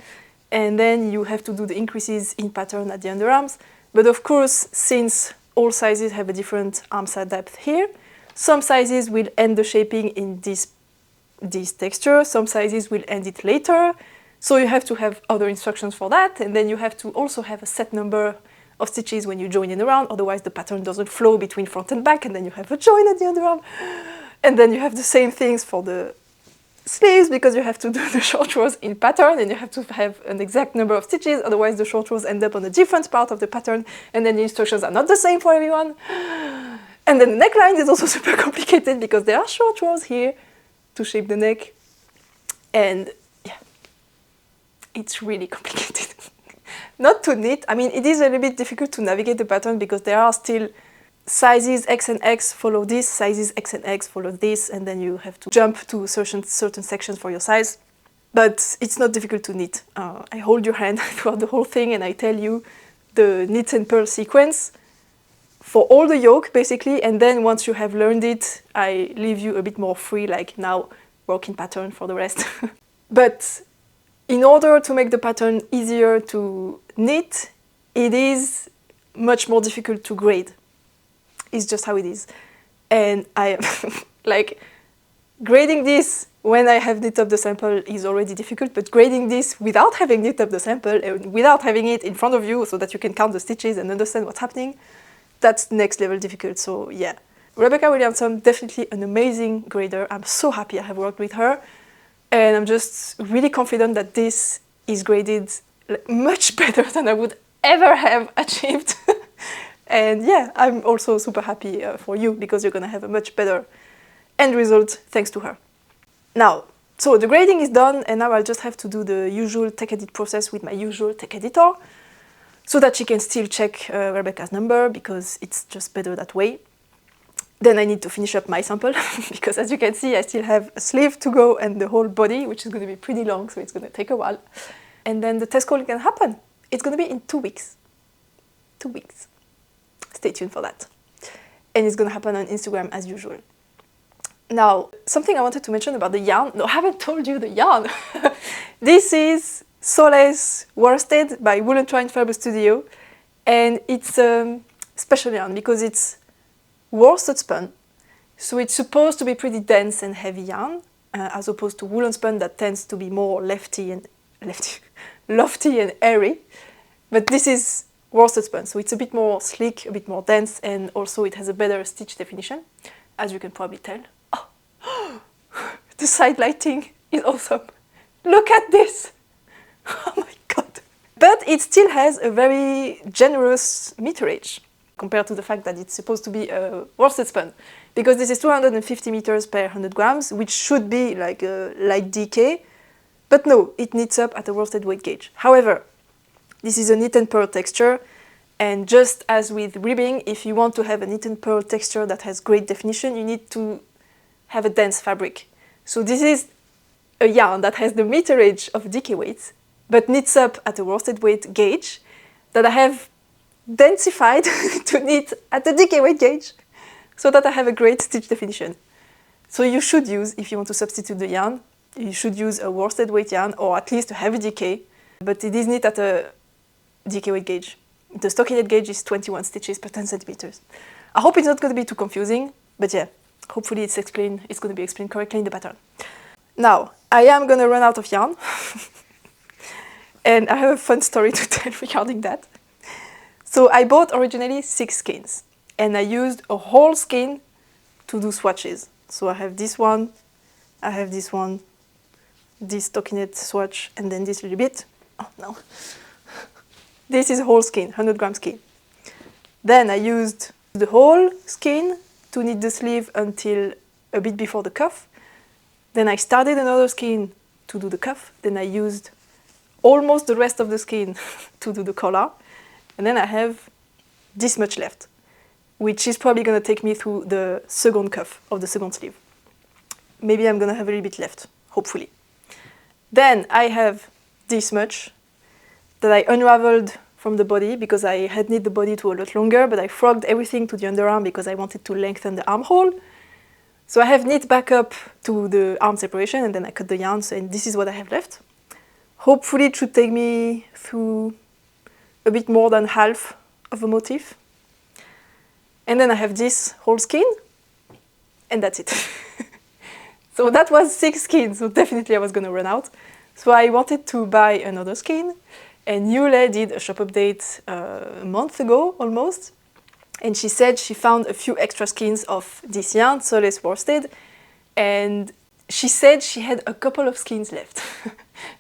And then you have to do the increases in pattern at the underarms. But of course, since all sizes have a different arm side depth here, some sizes will end the shaping in this texture, some sizes will end it later. So you have to have other instructions for that, and then you have to also have a set number of stitches when you join in around, otherwise the pattern doesn't flow between front and back, and then you have a join at the underarm. And then you have the same things for the sleeves because you have to do the short rows in pattern and you have to have an exact number of stitches, otherwise the short rows end up on a different part of the pattern and then the instructions are not the same for everyone. And then the neckline is also super complicated because there are short rows here to shape the neck, and yeah, it's really complicated. Not to knit, I mean it is a little bit difficult to navigate the pattern because there are still sizes X and X follow this, sizes X and X follow this, and then you have to jump to certain sections for your size. But it's not difficult to knit. I hold your hand throughout the whole thing and I tell you the knit and purl sequence for all the yoke basically, and then once you have learned it, I leave you a bit more free, like now work in pattern for the rest. But in order to make the pattern easier to knit, it is much more difficult to grade. It's just how it is. And I like grading this when I have knit up the sample is already difficult, but grading this without having knit up the sample and without having it in front of you so that you can count the stitches and understand what's happening, that's next level difficult. So yeah, Rebecca Williamson, definitely an amazing grader. I'm so happy I have worked with her, and I'm just really confident that this is graded much better than I would ever have achieved. And yeah, I'm also super happy for you because you're gonna have a much better end result thanks to her. Now, so the grading is done and now I'll just have to do the usual tech edit process with my usual tech editor so that she can still check Rebecca's number because it's just better that way. Then I need to finish up my sample because as you can see I still have a sleeve to go and the whole body, which is going to be pretty long, so it's going to take a while. And then the test call can happen. It's going to be in 2 weeks. 2 weeks. Stay tuned for that. And it's going to happen on Instagram as usual. Now, something I wanted to mention about the yarn. No, I haven't told you the yarn. This is Solace Worsted by Wool & Twine Fibre Studio. And it's a special yarn because it's worsted spun. So it's supposed to be pretty dense and heavy yarn, as opposed to woolen spun that tends to be more lofty and airy. But this is worsted spun, so it's a bit more sleek, a bit more dense, and also it has a better stitch definition, as you can probably tell. Oh, the side lighting is awesome. Look at this! Oh my god! But it still has a very generous meterage compared to the fact that it's supposed to be a worsted spun, because this is 250 meters per 100 grams, which should be like a light DK, but no, it knits up at a worsted weight gauge. However, this is a knit and purl texture, and just as with ribbing, if you want to have a knit and purl texture that has great definition, you need to have a dense fabric. So this is a yarn that has the meterage of DK weight, but knits up at a worsted weight gauge that I have densified to knit at the DK weight gauge, so that I have a great stitch definition. So you should use, if you want to substitute the yarn, you should use a worsted weight yarn, or at least a heavy DK, but it is knit at a DK weight gauge. The stockinette gauge is 21 stitches per 10 centimeters. I hope it's not going to be too confusing, but yeah, hopefully it's going to be explained correctly in the pattern. Now, I am going to run out of yarn, and I have a fun story to tell regarding that. So I bought originally 6 skeins, and I used a whole skein to do swatches. So I have this one, I have this one, this stockinette swatch, and then this little bit. Oh no. This is a whole skein, 100 gram skein. Then I used the whole skein to knit the sleeve until a bit before the cuff. Then I started another skein to do the cuff. Then I used almost the rest of the skein to do the collar. And then I have this much left, which is probably going to take me through the second cuff of the second sleeve. Maybe I'm going to have a little bit left, hopefully. Then I have this much that I unraveled from the body because I had knit the body to a lot longer, but I frogged everything to the underarm because I wanted to lengthen the armhole. So I have knit back up to the arm separation and then I cut the yarn, and this is what I have left. Hopefully it should take me through a bit more than half of a motif. And then I have this whole skein, and that's it. So that was 6 skeins, so definitely I was going to run out. So I wanted to buy another skein, and Yule did a shop update a month ago, almost. And she said she found a few extra skeins of this yarn, Solace Worsted, and she said she had a couple of skeins left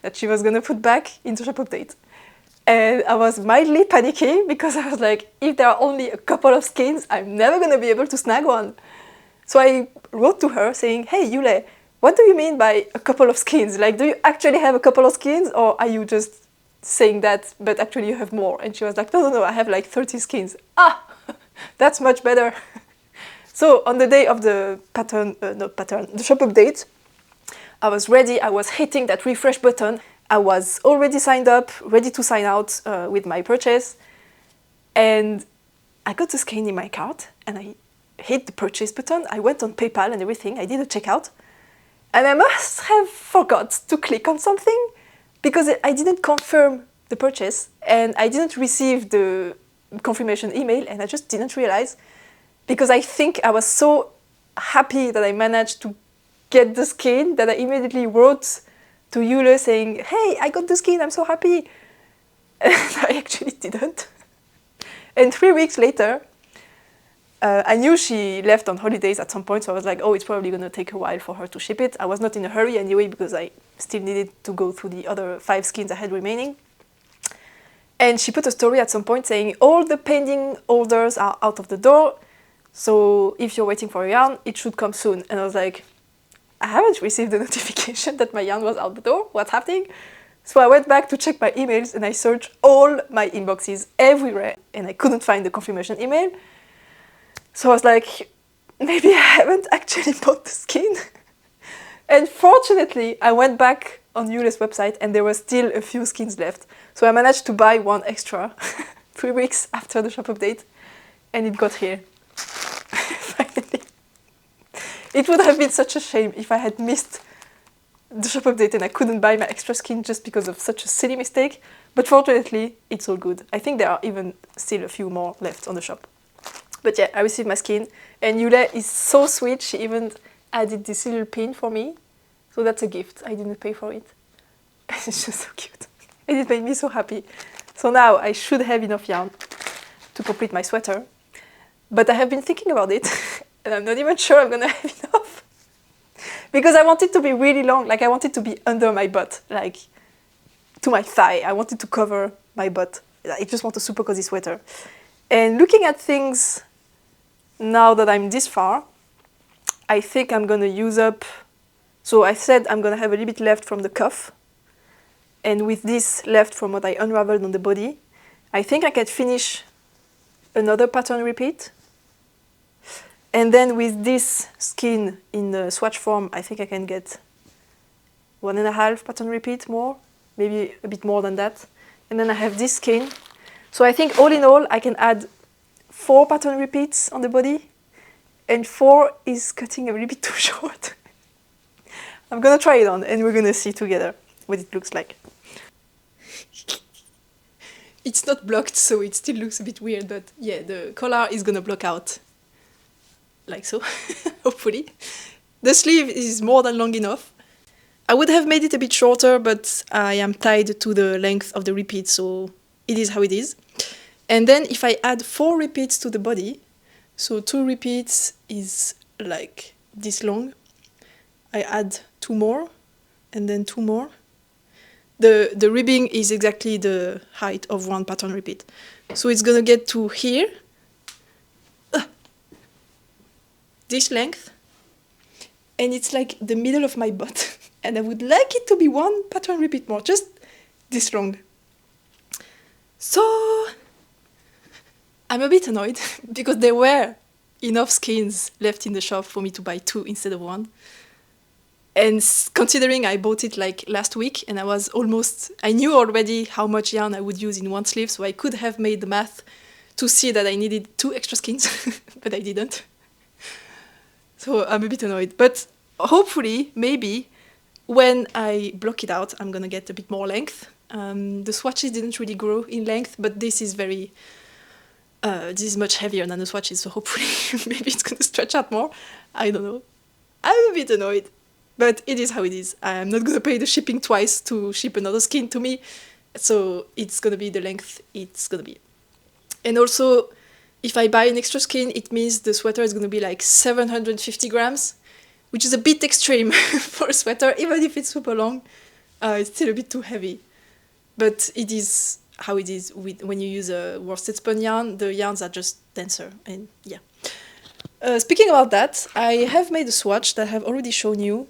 that she was gonna put back into shop update. And I was mildly panicking because I was like, if there are only a couple of skeins, I'm never gonna be able to snag one. So I wrote to her saying, hey Yule, what do you mean by a couple of skeins? Like, do you actually have a couple of skeins, or are you just saying that, but actually you have more? And she was like, no, I have like 30 skeins. Ah, that's much better. So on the day of the the shop update, I was ready. I was hitting that refresh button. I was already signed up, ready to sign out with my purchase. And I got the skein in my cart and I hit the purchase button. I went on PayPal and everything. I did a checkout. And I must have forgot to click on something because I didn't confirm the purchase and I didn't receive the confirmation email, and I just didn't realize, because I think I was so happy that I managed to get the skein that I immediately wrote to Yule saying, hey, I got the skein, I'm so happy. And I actually didn't. And 3 weeks later, I knew she left on holidays at some point, so I was like, oh, it's probably going to take a while for her to ship it. I was not in a hurry anyway because I still needed to go through the other 5 skeins I had remaining. And she put a story at some point saying, all the pending orders are out of the door, so if you're waiting for a yarn, it should come soon. And I was like, I haven't received the notification that my yarn was out the door. What's happening? So I went back to check my emails and I searched all my inboxes everywhere and I couldn't find the confirmation email. So I was like, maybe I haven't actually bought the skein. And fortunately, I went back on Yule's website and there were still a few skeins left. So I managed to buy one extra 3 weeks after the shop update, and it got here. Finally. It would have been such a shame if I had missed the shop update and I couldn't buy my extra skein just because of such a silly mistake. But fortunately, it's all good. I think there are even still a few more left on the shop. But yeah, I received my skein, and Yule is so sweet. She even added this little pin for me. So that's a gift. I didn't pay for it. It's just so cute. And it made me so happy. So now I should have enough yarn to complete my sweater. But I have been thinking about it, and I'm not even sure I'm gonna have enough. Because I want it to be really long, like I want it to be under my butt, like to my thigh. I want it to cover my butt. I just want a super cozy sweater. And looking at things now that I'm this far, I think I'm gonna use up, so I said I'm gonna have a little bit left from the cuff, and with this left from what I unraveled on the body, I think I can finish another pattern repeat. And then with this skein in the swatch form, I think I can get 1.5 pattern repeat more, maybe a bit more than that. And then I have this skein. So I think all in all, I can add 4 pattern repeats on the body, and 4 is cutting a little bit too short. I'm gonna try it on and we're gonna see together what it looks like. It's not blocked, so it still looks a bit weird, but yeah, the collar is gonna block out like so, hopefully. The sleeve is more than long enough. I would have made it a bit shorter, but I am tied to the length of the repeat, so it is how it is. And then if I add 4 repeats to the body, so 2 repeats is like this long, I add 2 more, and then 2 more. The ribbing is exactly the height of 1 pattern repeat. So it's gonna get to here, this length, and it's like the middle of my butt. And I would like it to be 1 pattern repeat more, just this long. So I'm a bit annoyed because there were enough skeins left in the shop for me to buy 2 instead of 1. And considering I bought it like last week and I knew already how much yarn I would use in 1 sleeve, so I could have made the math to see that I needed 2 extra skeins, but I didn't. So I'm a bit annoyed. But hopefully, maybe, when I block it out, I'm gonna get a bit more length. The swatches didn't really grow in length, but this is much heavier than the swatches, so hopefully maybe it's gonna stretch out more. I don't know. I'm a bit annoyed, but it is how it is. I'm not gonna pay the shipping twice to ship another skein to me, so it's gonna be the length it's gonna be. And also, if I buy an extra skein, it means the sweater is gonna be like 750 grams, which is a bit extreme for a sweater. Even if it's super long, it's still a bit too heavy. But it is how it is when you use a worsted spun yarn. The yarns are just denser, and yeah. Speaking about that, I have made a swatch that I have already shown you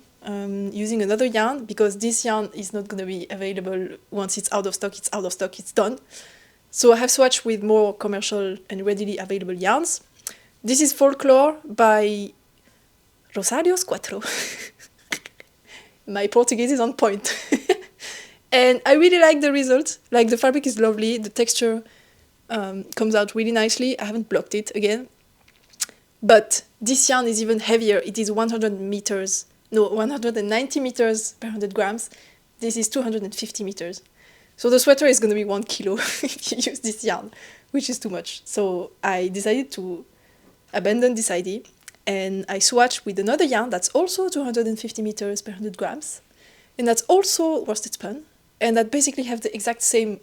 using another yarn, because this yarn is not going to be available once it's out of stock. It's out of stock, it's done. So I have swatched with more commercial and readily available yarns. This is Folklore by Rosario's Quattro. My Portuguese is on point. And I really like the result. Like, the fabric is lovely, the texture comes out really nicely. I haven't blocked it again. But this yarn is even heavier. It is 190 meters per 100 grams. This is 250 meters. So the sweater is going to be 1 kilo if you use this yarn, which is too much. So I decided to abandon this idea, and I swatched with another yarn that's also 250 meters per 100 grams, and that's also worsted spun, and that basically have the exact same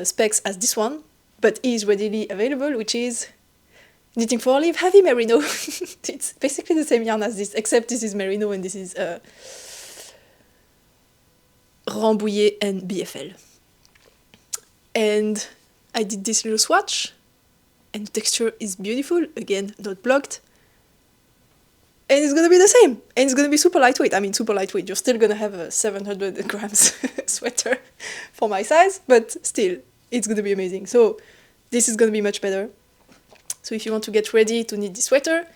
specs as this one, but is readily available, which is Knitting for Olive Heavy Merino. It's basically the same yarn as this, except this is Merino and this is Rambouillet and BFL. And I did this little swatch, and the texture is beautiful, again, not blocked. And it's gonna be the same, and it's gonna be super lightweight. I mean, super lightweight, you're still gonna have a 700 grams sweater for my size, but still, it's gonna be amazing. So this is gonna be much better. So if you want to get ready to knit this sweater,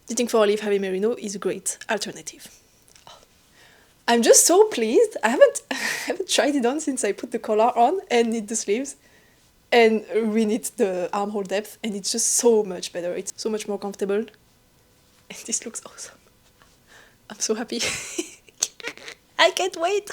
Knitting for Olive Heavy Merino is a great alternative. I'm just so pleased. I haven't tried it on since I put the collar on and knit the sleeves and re-knit the armhole depth, and it's just so much better. It's so much more comfortable, and this looks awesome. I'm so happy. I can't wait.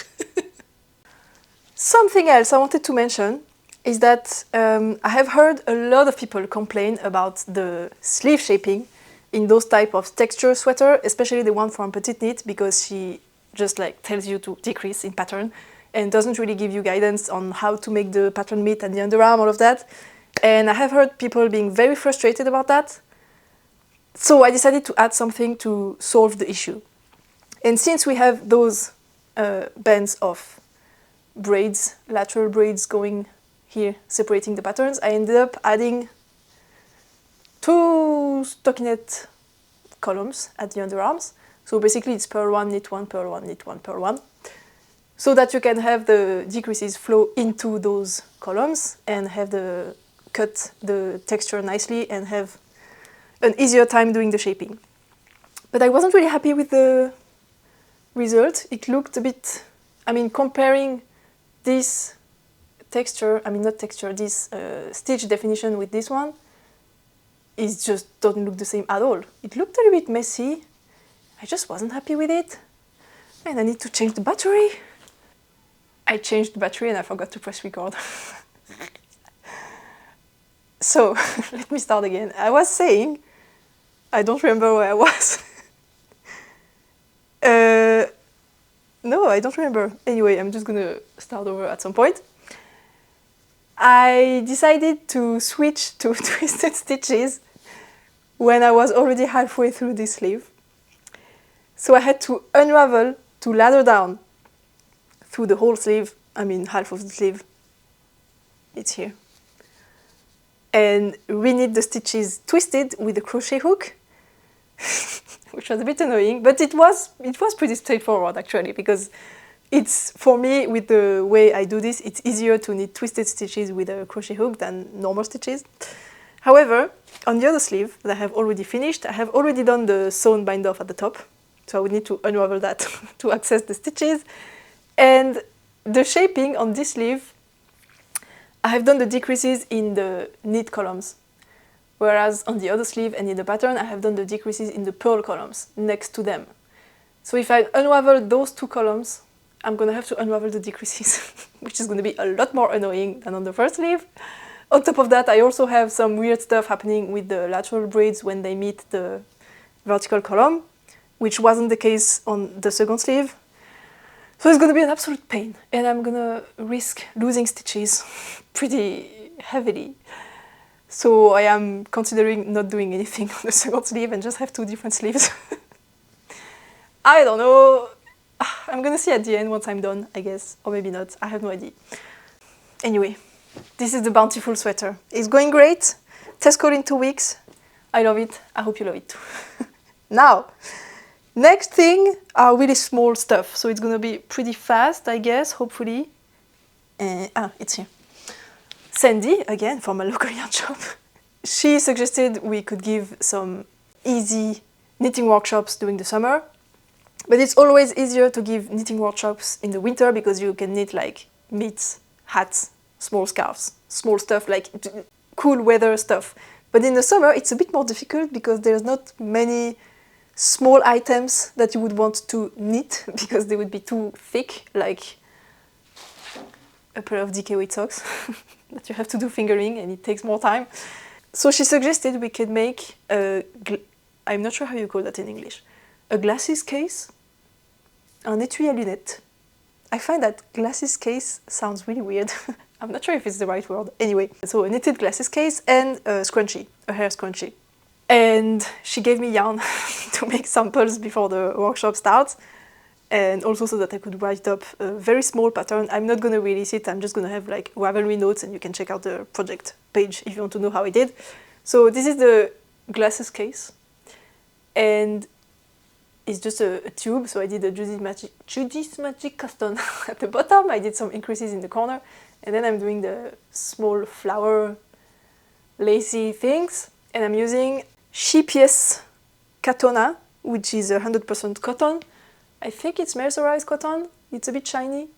Something else I wanted to mention is that I have heard a lot of people complain about the sleeve shaping in those type of texture sweater, especially the one from Petite Knit, because she just like tells you to decrease in pattern and doesn't really give you guidance on how to make the pattern meet and the underarm, all of that. And I have heard people being very frustrated about that. So I decided to add something to solve the issue. And since we have those bands of braids, lateral braids going here, separating the patterns, I ended up adding 2 stockinette columns at the underarms. So basically it's purl 1, knit 1, purl 1, knit 1, purl 1. So that you can have the decreases flow into those columns and have cut the texture nicely and have an easier time doing the shaping. But I wasn't really happy with the result. It looked a bit, I mean, comparing this texture, I mean not texture, this stitch definition with this one, it just doesn't look the same at all. It looked a little bit messy. I just wasn't happy with it. And I need to change the battery. I changed the battery and I forgot to press record. So, let me start again. I was saying, I don't remember where I was. No, I don't remember. Anyway, I'm just gonna start over at some point. I decided to switch to twisted stitches when I was already halfway through this sleeve. So I had to unravel to ladder down through the whole sleeve, I mean half of the sleeve, it's here, and re-knit the stitches twisted with a crochet hook, which was a bit annoying, but it was pretty straightforward actually, because it's, for me, with the way I do this, it's easier to knit twisted stitches with a crochet hook than normal stitches. However, on the other sleeve that I have already finished, I have already done the sewn bind off at the top, so I would need to unravel that to access the stitches. And the shaping on this sleeve, I have done the decreases in the knit columns, whereas on the other sleeve and in the pattern, I have done the decreases in the purl columns next to them. So if I unravel those 2 columns, I'm going to have to unravel the decreases, which is going to be a lot more annoying than on the first sleeve. On top of that, I also have some weird stuff happening with the lateral braids when they meet the vertical column, which wasn't the case on the second sleeve. So it's going to be an absolute pain, and I'm going to risk losing stitches pretty heavily. So I am considering not doing anything on the second sleeve and just have 2 different sleeves. I don't know. I'm gonna see at the end once I'm done, I guess. Or maybe not, I have no idea. Anyway, this is the Bountiful Sweater. It's going great. Test code in 2 weeks. I love it. I hope you love it too. Now, next thing are really small stuff. So it's gonna be pretty fast, I guess, hopefully. It's here. Sandy, again, from a local yarn shop. She suggested we could give some easy knitting workshops during the summer. But it's always easier to give knitting workshops in the winter because you can knit like mitts, hats, small scarves, small stuff like cool weather stuff. But in the summer it's a bit more difficult because there's not many small items that you would want to knit because they would be too thick, like a pair of DK weight socks that you have to do fingering and it takes more time. So she suggested we could make I'm not sure how you call that in English, a glasses case, un étui à lunettes. I find that glasses case sounds really weird. I'm not sure if it's the right word. Anyway, so a knitted glasses case and a scrunchie, a hair scrunchie. And she gave me yarn to make samples before the workshop starts. And also so that I could write up a very small pattern. I'm not going to release it, I'm just going to have like Ravelry notes and you can check out the project page if you want to know how I did. So this is the glasses case. And it's just a tube, so I did a Judy's Magic custom at the bottom. I did some increases in the corner, and then I'm doing the small flower lacy things. And I'm using Shippies Katona, which is 100% cotton. I think it's mercerized cotton. It's a bit shiny.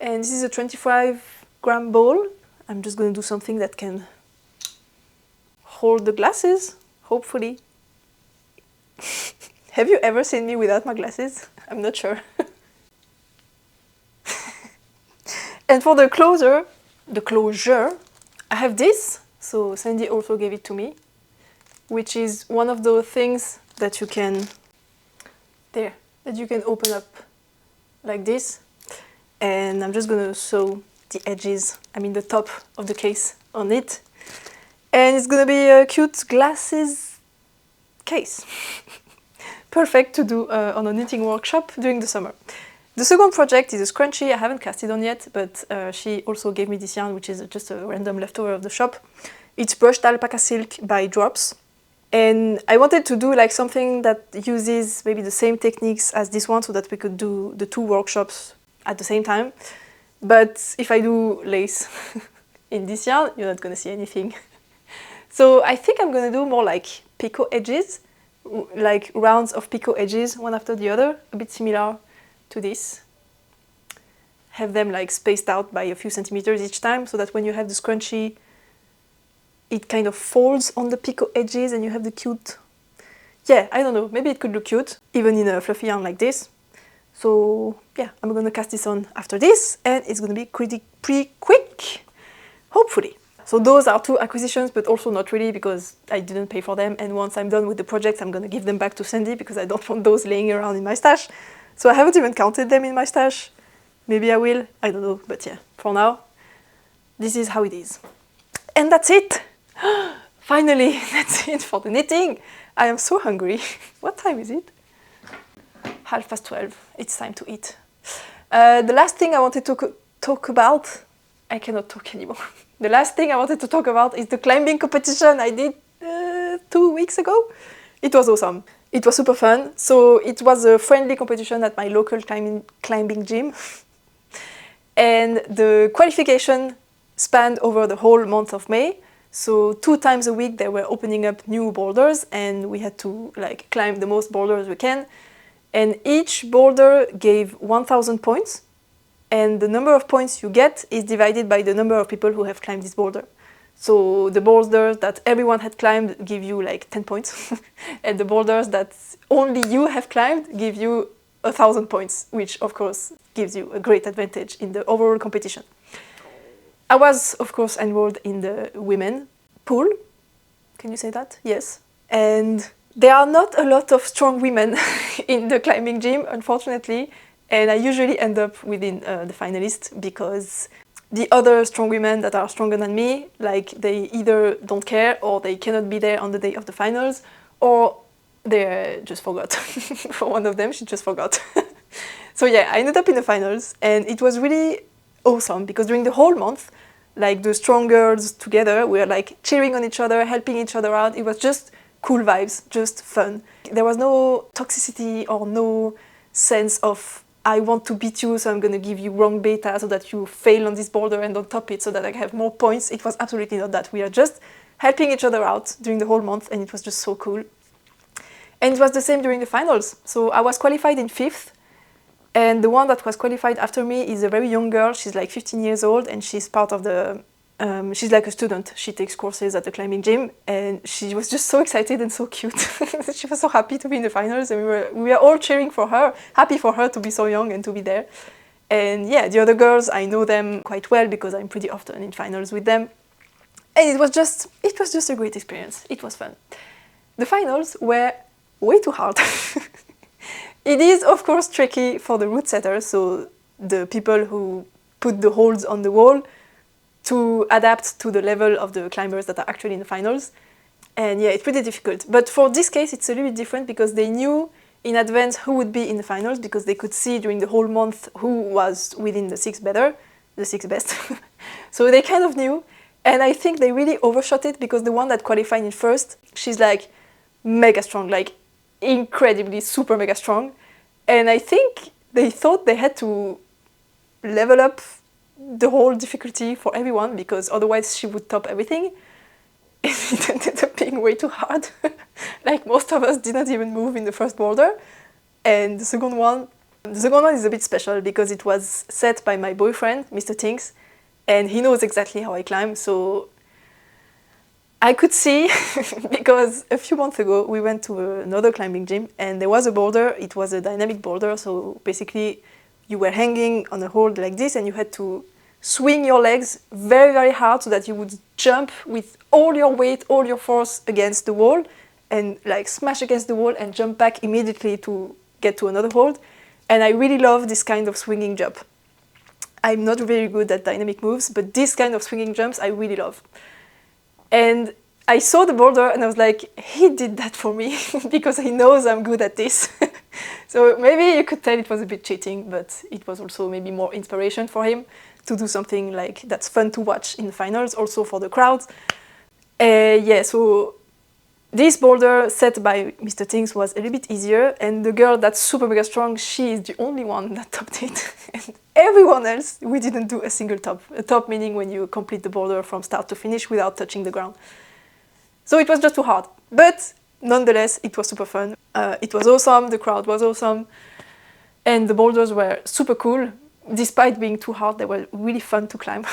And this is a 25-gram ball. I'm just going to do something that can hold the glasses, hopefully. Have you ever seen me without my glasses? I'm not sure. And for the closure, I have this. So Sandy also gave it to me, which is one of those things that you can, that you can open up like this. And I'm just gonna sew the edges, the top of the case on it. And it's gonna be a cute glasses case. Perfect to do on a knitting workshop during the summer. The second project is a scrunchie. I haven't cast it on yet, but she also gave me this yarn, which is just a random leftover of the shop. It's brushed alpaca silk by Drops. And I wanted to do like something that uses maybe the same techniques as this one so that we could do the 2 workshops at the same time. But if I do lace in this yarn, you're not gonna see anything. So I think I'm gonna do more like picot edges, like rounds of picot edges, one after the other, a bit similar to this. Have them like spaced out by a few centimeters each time, so that when you have the scrunchie, it kind of folds on the picot edges and you have the cute... Yeah, I don't know, maybe it could look cute, even in a fluffy yarn like this. So yeah, I'm gonna cast this on after this, and it's gonna be pretty quick, hopefully. So those are 2 acquisitions, but also not really because I didn't pay for them. And once I'm done with the project, I'm gonna give them back to Sandy because I don't want those laying around in my stash. So I haven't even counted them in my stash. Maybe I will, I don't know, but yeah, for now, this is how it is. And that's it! Finally, that's it for the knitting. I am so hungry. What time is it? 12:30. It's time to eat. The last thing I wanted to talk about, I cannot talk anymore. The last thing I wanted to talk about is the climbing competition I did 2 weeks ago. It was awesome. It was super fun. So it was a friendly competition at my local climbing gym. And the qualification spanned over the whole month of May. So 2 times a week they were opening up new boulders and we had to like climb the most boulders we can. And each boulder gave 1,000 points. And the number of points you get is divided by the number of people who have climbed this boulder. So the boulders that everyone had climbed give you like 10 points. And the boulders that only you have climbed give you 1,000 points, which of course gives you a great advantage in the overall competition. I was of course enrolled in the women pool. Can you say that? Yes. And there are not a lot of strong women in the climbing gym, unfortunately. And I usually end up within the finalists because the other strong women that are stronger than me, like they either don't care or they cannot be there on the day of the finals, or they just forgot. For one of them, she just forgot. So yeah, I ended up in the finals, and it was really awesome because during the whole month, like the strong girls together, we were like cheering on each other, helping each other out. It was just cool vibes, just fun. There was no toxicity or no sense of I want to beat you, so I'm gonna give you wrong beta so that you fail on this boulder and don't top it so that I have more points. It was absolutely not that. We are just helping each other out during the whole month, and it was just so cool. And it was the same during the finals. So I was qualified in 5th, and the one that was qualified after me is a very young girl. She's like 15 years old, and she's part of the she's like a student. She takes courses at the climbing gym, and she was just so excited and so cute. She was so happy to be in the finals, and we were all cheering for her, happy for her to be so young and to be there. And yeah, the other girls, I know them quite well because I'm pretty often in finals with them. And it was just a great experience. It was fun. The finals were way too hard. It is, of course, tricky for the route setters, so the people who put the holds on the wall, to adapt to the level of the climbers that are actually in the finals. And yeah, it's pretty difficult. But for this case, it's a little bit different because they knew in advance who would be in the finals, because they could see during the whole month who was within the 6 best. So they kind of knew. And I think they really overshot it because the one that qualified in 1st, she's like mega strong, like incredibly super mega strong. And I think they thought they had to level up the whole difficulty for everyone because otherwise she would top everything. It ended up being way too hard. Like most of us did not even move in the first boulder. And the second one is a bit special because it was set by my boyfriend, Mr. Tinks, and he knows exactly how I climb, so I could see, because a few months ago we went to another climbing gym and there was a boulder. It was a dynamic boulder, so basically you were hanging on a hold like this and you had to swing your legs very, very hard so that you would jump with all your weight, all your force against the wall and like smash against the wall and jump back immediately to get to another hold. And I really love this kind of swinging jump. I'm not very good at dynamic moves, but this kind of swinging jumps I really love. And I saw the boulder and I was like, he did that for me because he knows I'm good at this. So maybe you could tell it was a bit cheating, but it was also maybe more inspiration for him to do something like that's fun to watch in the finals, also for the crowds. Yeah, so this boulder set by Mr. Tinks was a little bit easier, and the girl that's super mega strong, she is the only one that topped it. And everyone else, we didn't do a single top. A top meaning when you complete the boulder from start to finish without touching the ground. So it was just too hard. But nonetheless, it was super fun. It was awesome, the crowd was awesome, and the boulders were super cool. Despite being too hard, they were really fun to climb.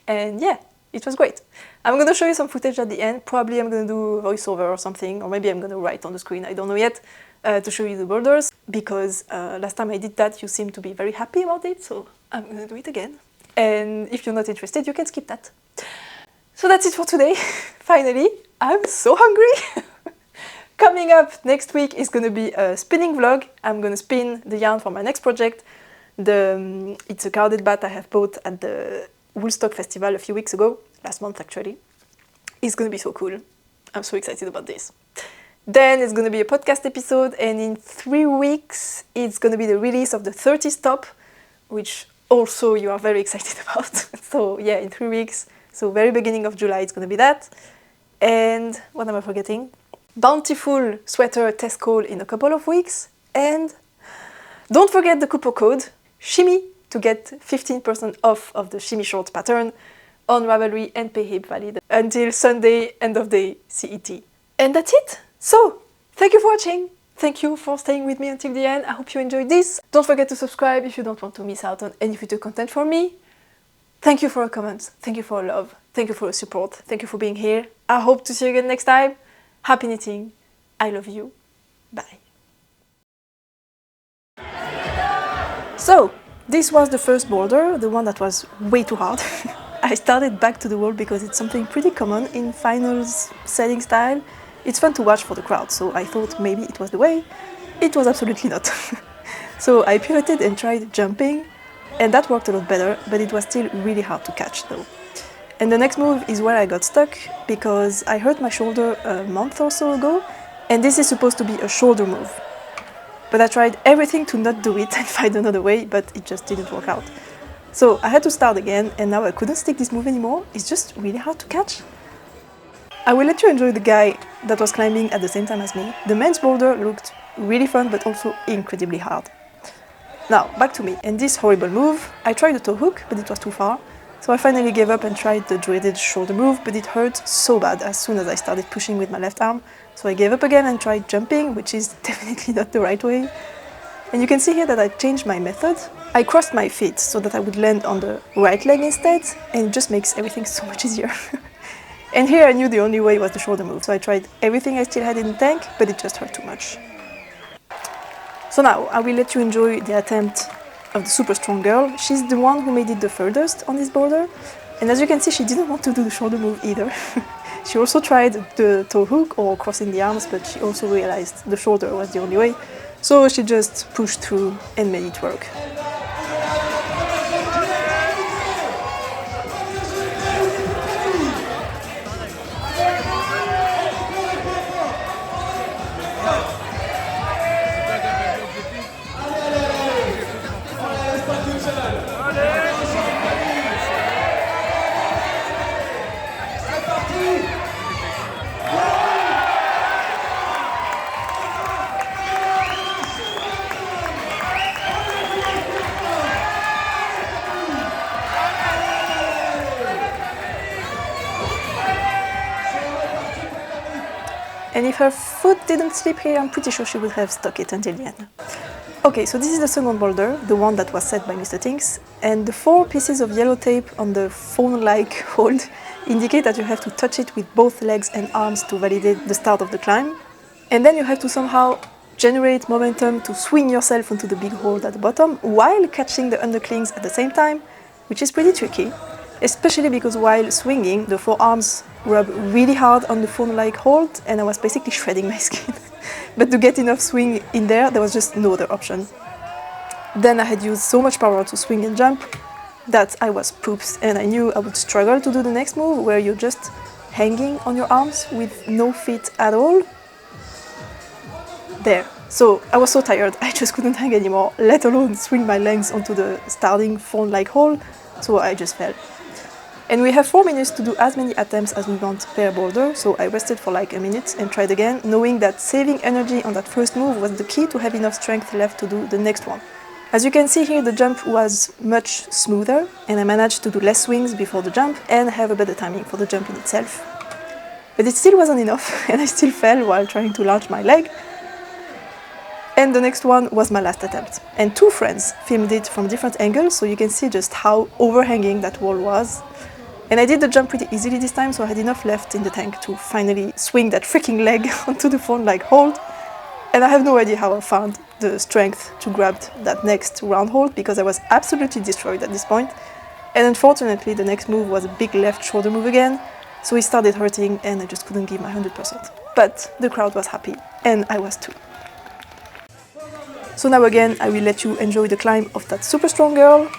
And yeah, it was great. I'm going to show you some footage at the end. Probably I'm going to do voiceover or something, or maybe I'm going to write on the screen, I don't know yet, to show you the boulders, because last time I did that, you seemed to be very happy about it, so I'm going to do it again. And if you're not interested, you can skip that. So that's it for today. Finally, I'm so hungry. Coming up next week is going to be a spinning vlog. I'm going to spin the yarn for my next project. It's a carded bat I have bought at the Woolstock Festival a few weeks ago, last month actually. It's going to be so cool. I'm so excited about this. Then it's going to be a podcast episode, and in 3 weeks it's going to be the release of the 30th top, which also you are very excited about. So yeah, in 3 weeks, so very beginning of July it's going to be that. And what am I forgetting? Bountiful Sweater test call in a couple of weeks. And don't forget the coupon code Shimmy to get 15% off of the Shimmy short pattern on Ravelry and Payhip, valid until Sunday, end of day CET. And that's it. So, thank you for watching. Thank you for staying with me until the end. I hope you enjoyed this. Don't forget to subscribe if you don't want to miss out on any future content from me. Thank you for your comments. Thank you for your love. Thank you for your support. Thank you for being here. I hope to see you again next time. Happy knitting. I love you. Bye. So, this was the first boulder, the one that was way too hard. I started back to the wall because it's something pretty common in finals setting style. It's fun to watch for the crowd, so I thought maybe it was the way. It was absolutely not. So I pivoted and tried jumping, and that worked a lot better, but it was still really hard to catch though. And the next move is where I got stuck, because I hurt my shoulder a month or so ago, And this is supposed to be a shoulder move. But I tried everything to not do it and find another way, but it just didn't work out. So I had to start again, and now I couldn't stick this move anymore. It's just really hard to catch. I will let you enjoy the guy that was climbing at the same time as me. The men's boulder looked really fun, but also incredibly hard. Now, back to me, and this horrible move. I tried the toe hook, but it was too far. So I finally gave up and tried the dreaded shoulder move, but it hurt so bad as soon as I started pushing with my left arm. So I gave up again and tried jumping, which is definitely not the right way. And you can see here that I changed my method. I crossed my feet so that I would land on the right leg instead, and it just makes everything so much easier. And here I knew the only way was the shoulder move, so I tried everything I still had in the tank, but it just hurt too much. So now I will let you enjoy the attempt of the super strong girl. She's the one who made it the furthest on this boulder, and as you can see, she didn't want to do the shoulder move either. She also tried the toe hook or crossing the arms, but she also realized the shoulder was the only way, so she just pushed through and made it work. And if her foot didn't slip here, I'm pretty sure she would have stuck it until the end. Okay, so this is the second boulder, the one that was set by Mr. Tinks, and the 4 pieces of yellow tape on the phone-like hold indicate that you have to touch it with both legs and arms to validate the start of the climb. And then you have to somehow generate momentum to swing yourself onto the big hold at the bottom while catching the underclings at the same time, which is pretty tricky, especially because while swinging, the 4 arms rub really hard on the phone-like hold, and I was basically shredding my skin. But to get enough swing in there was just no other option. Then I had used so much power to swing and jump that I was poops, and I knew I would struggle to do the next move where you're just hanging on your arms with no feet at all. There. So I was so tired, I just couldn't hang anymore, let alone swing my legs onto the starting phone-like hold, so I just fell. And we have 4 minutes to do as many attempts as we want per boulder, so I rested for like a minute and tried again, knowing that saving energy on that first move was the key to have enough strength left to do the next one. As you can see here, the jump was much smoother, and I managed to do less swings before the jump and have a better timing for the jump in itself. But it still wasn't enough, and I still fell while trying to launch my leg. And the next one was my last attempt. And 2 friends filmed it from different angles, so you can see just how overhanging that wall was. And I did the jump pretty easily this time, so I had enough left in the tank to finally swing that freaking leg onto the phone-like hold. And I have no idea how I found the strength to grab that next round hold, because I was absolutely destroyed at this point. And unfortunately, the next move was a big left shoulder move again, so it started hurting and I just couldn't give my 100%. But the crowd was happy, and I was too. So now again, I will let you enjoy the climb of that super strong girl.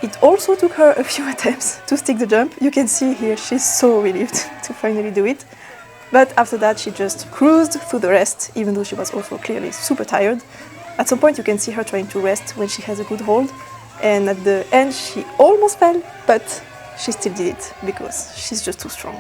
It also took her a few attempts to stick the jump. You can see here she's so relieved to finally do it. But after that she just cruised through the rest, even though she was also clearly super tired. At some point you can see her trying to rest when she has a good hold, and at the end she almost fell, but she still did it because she's just too strong.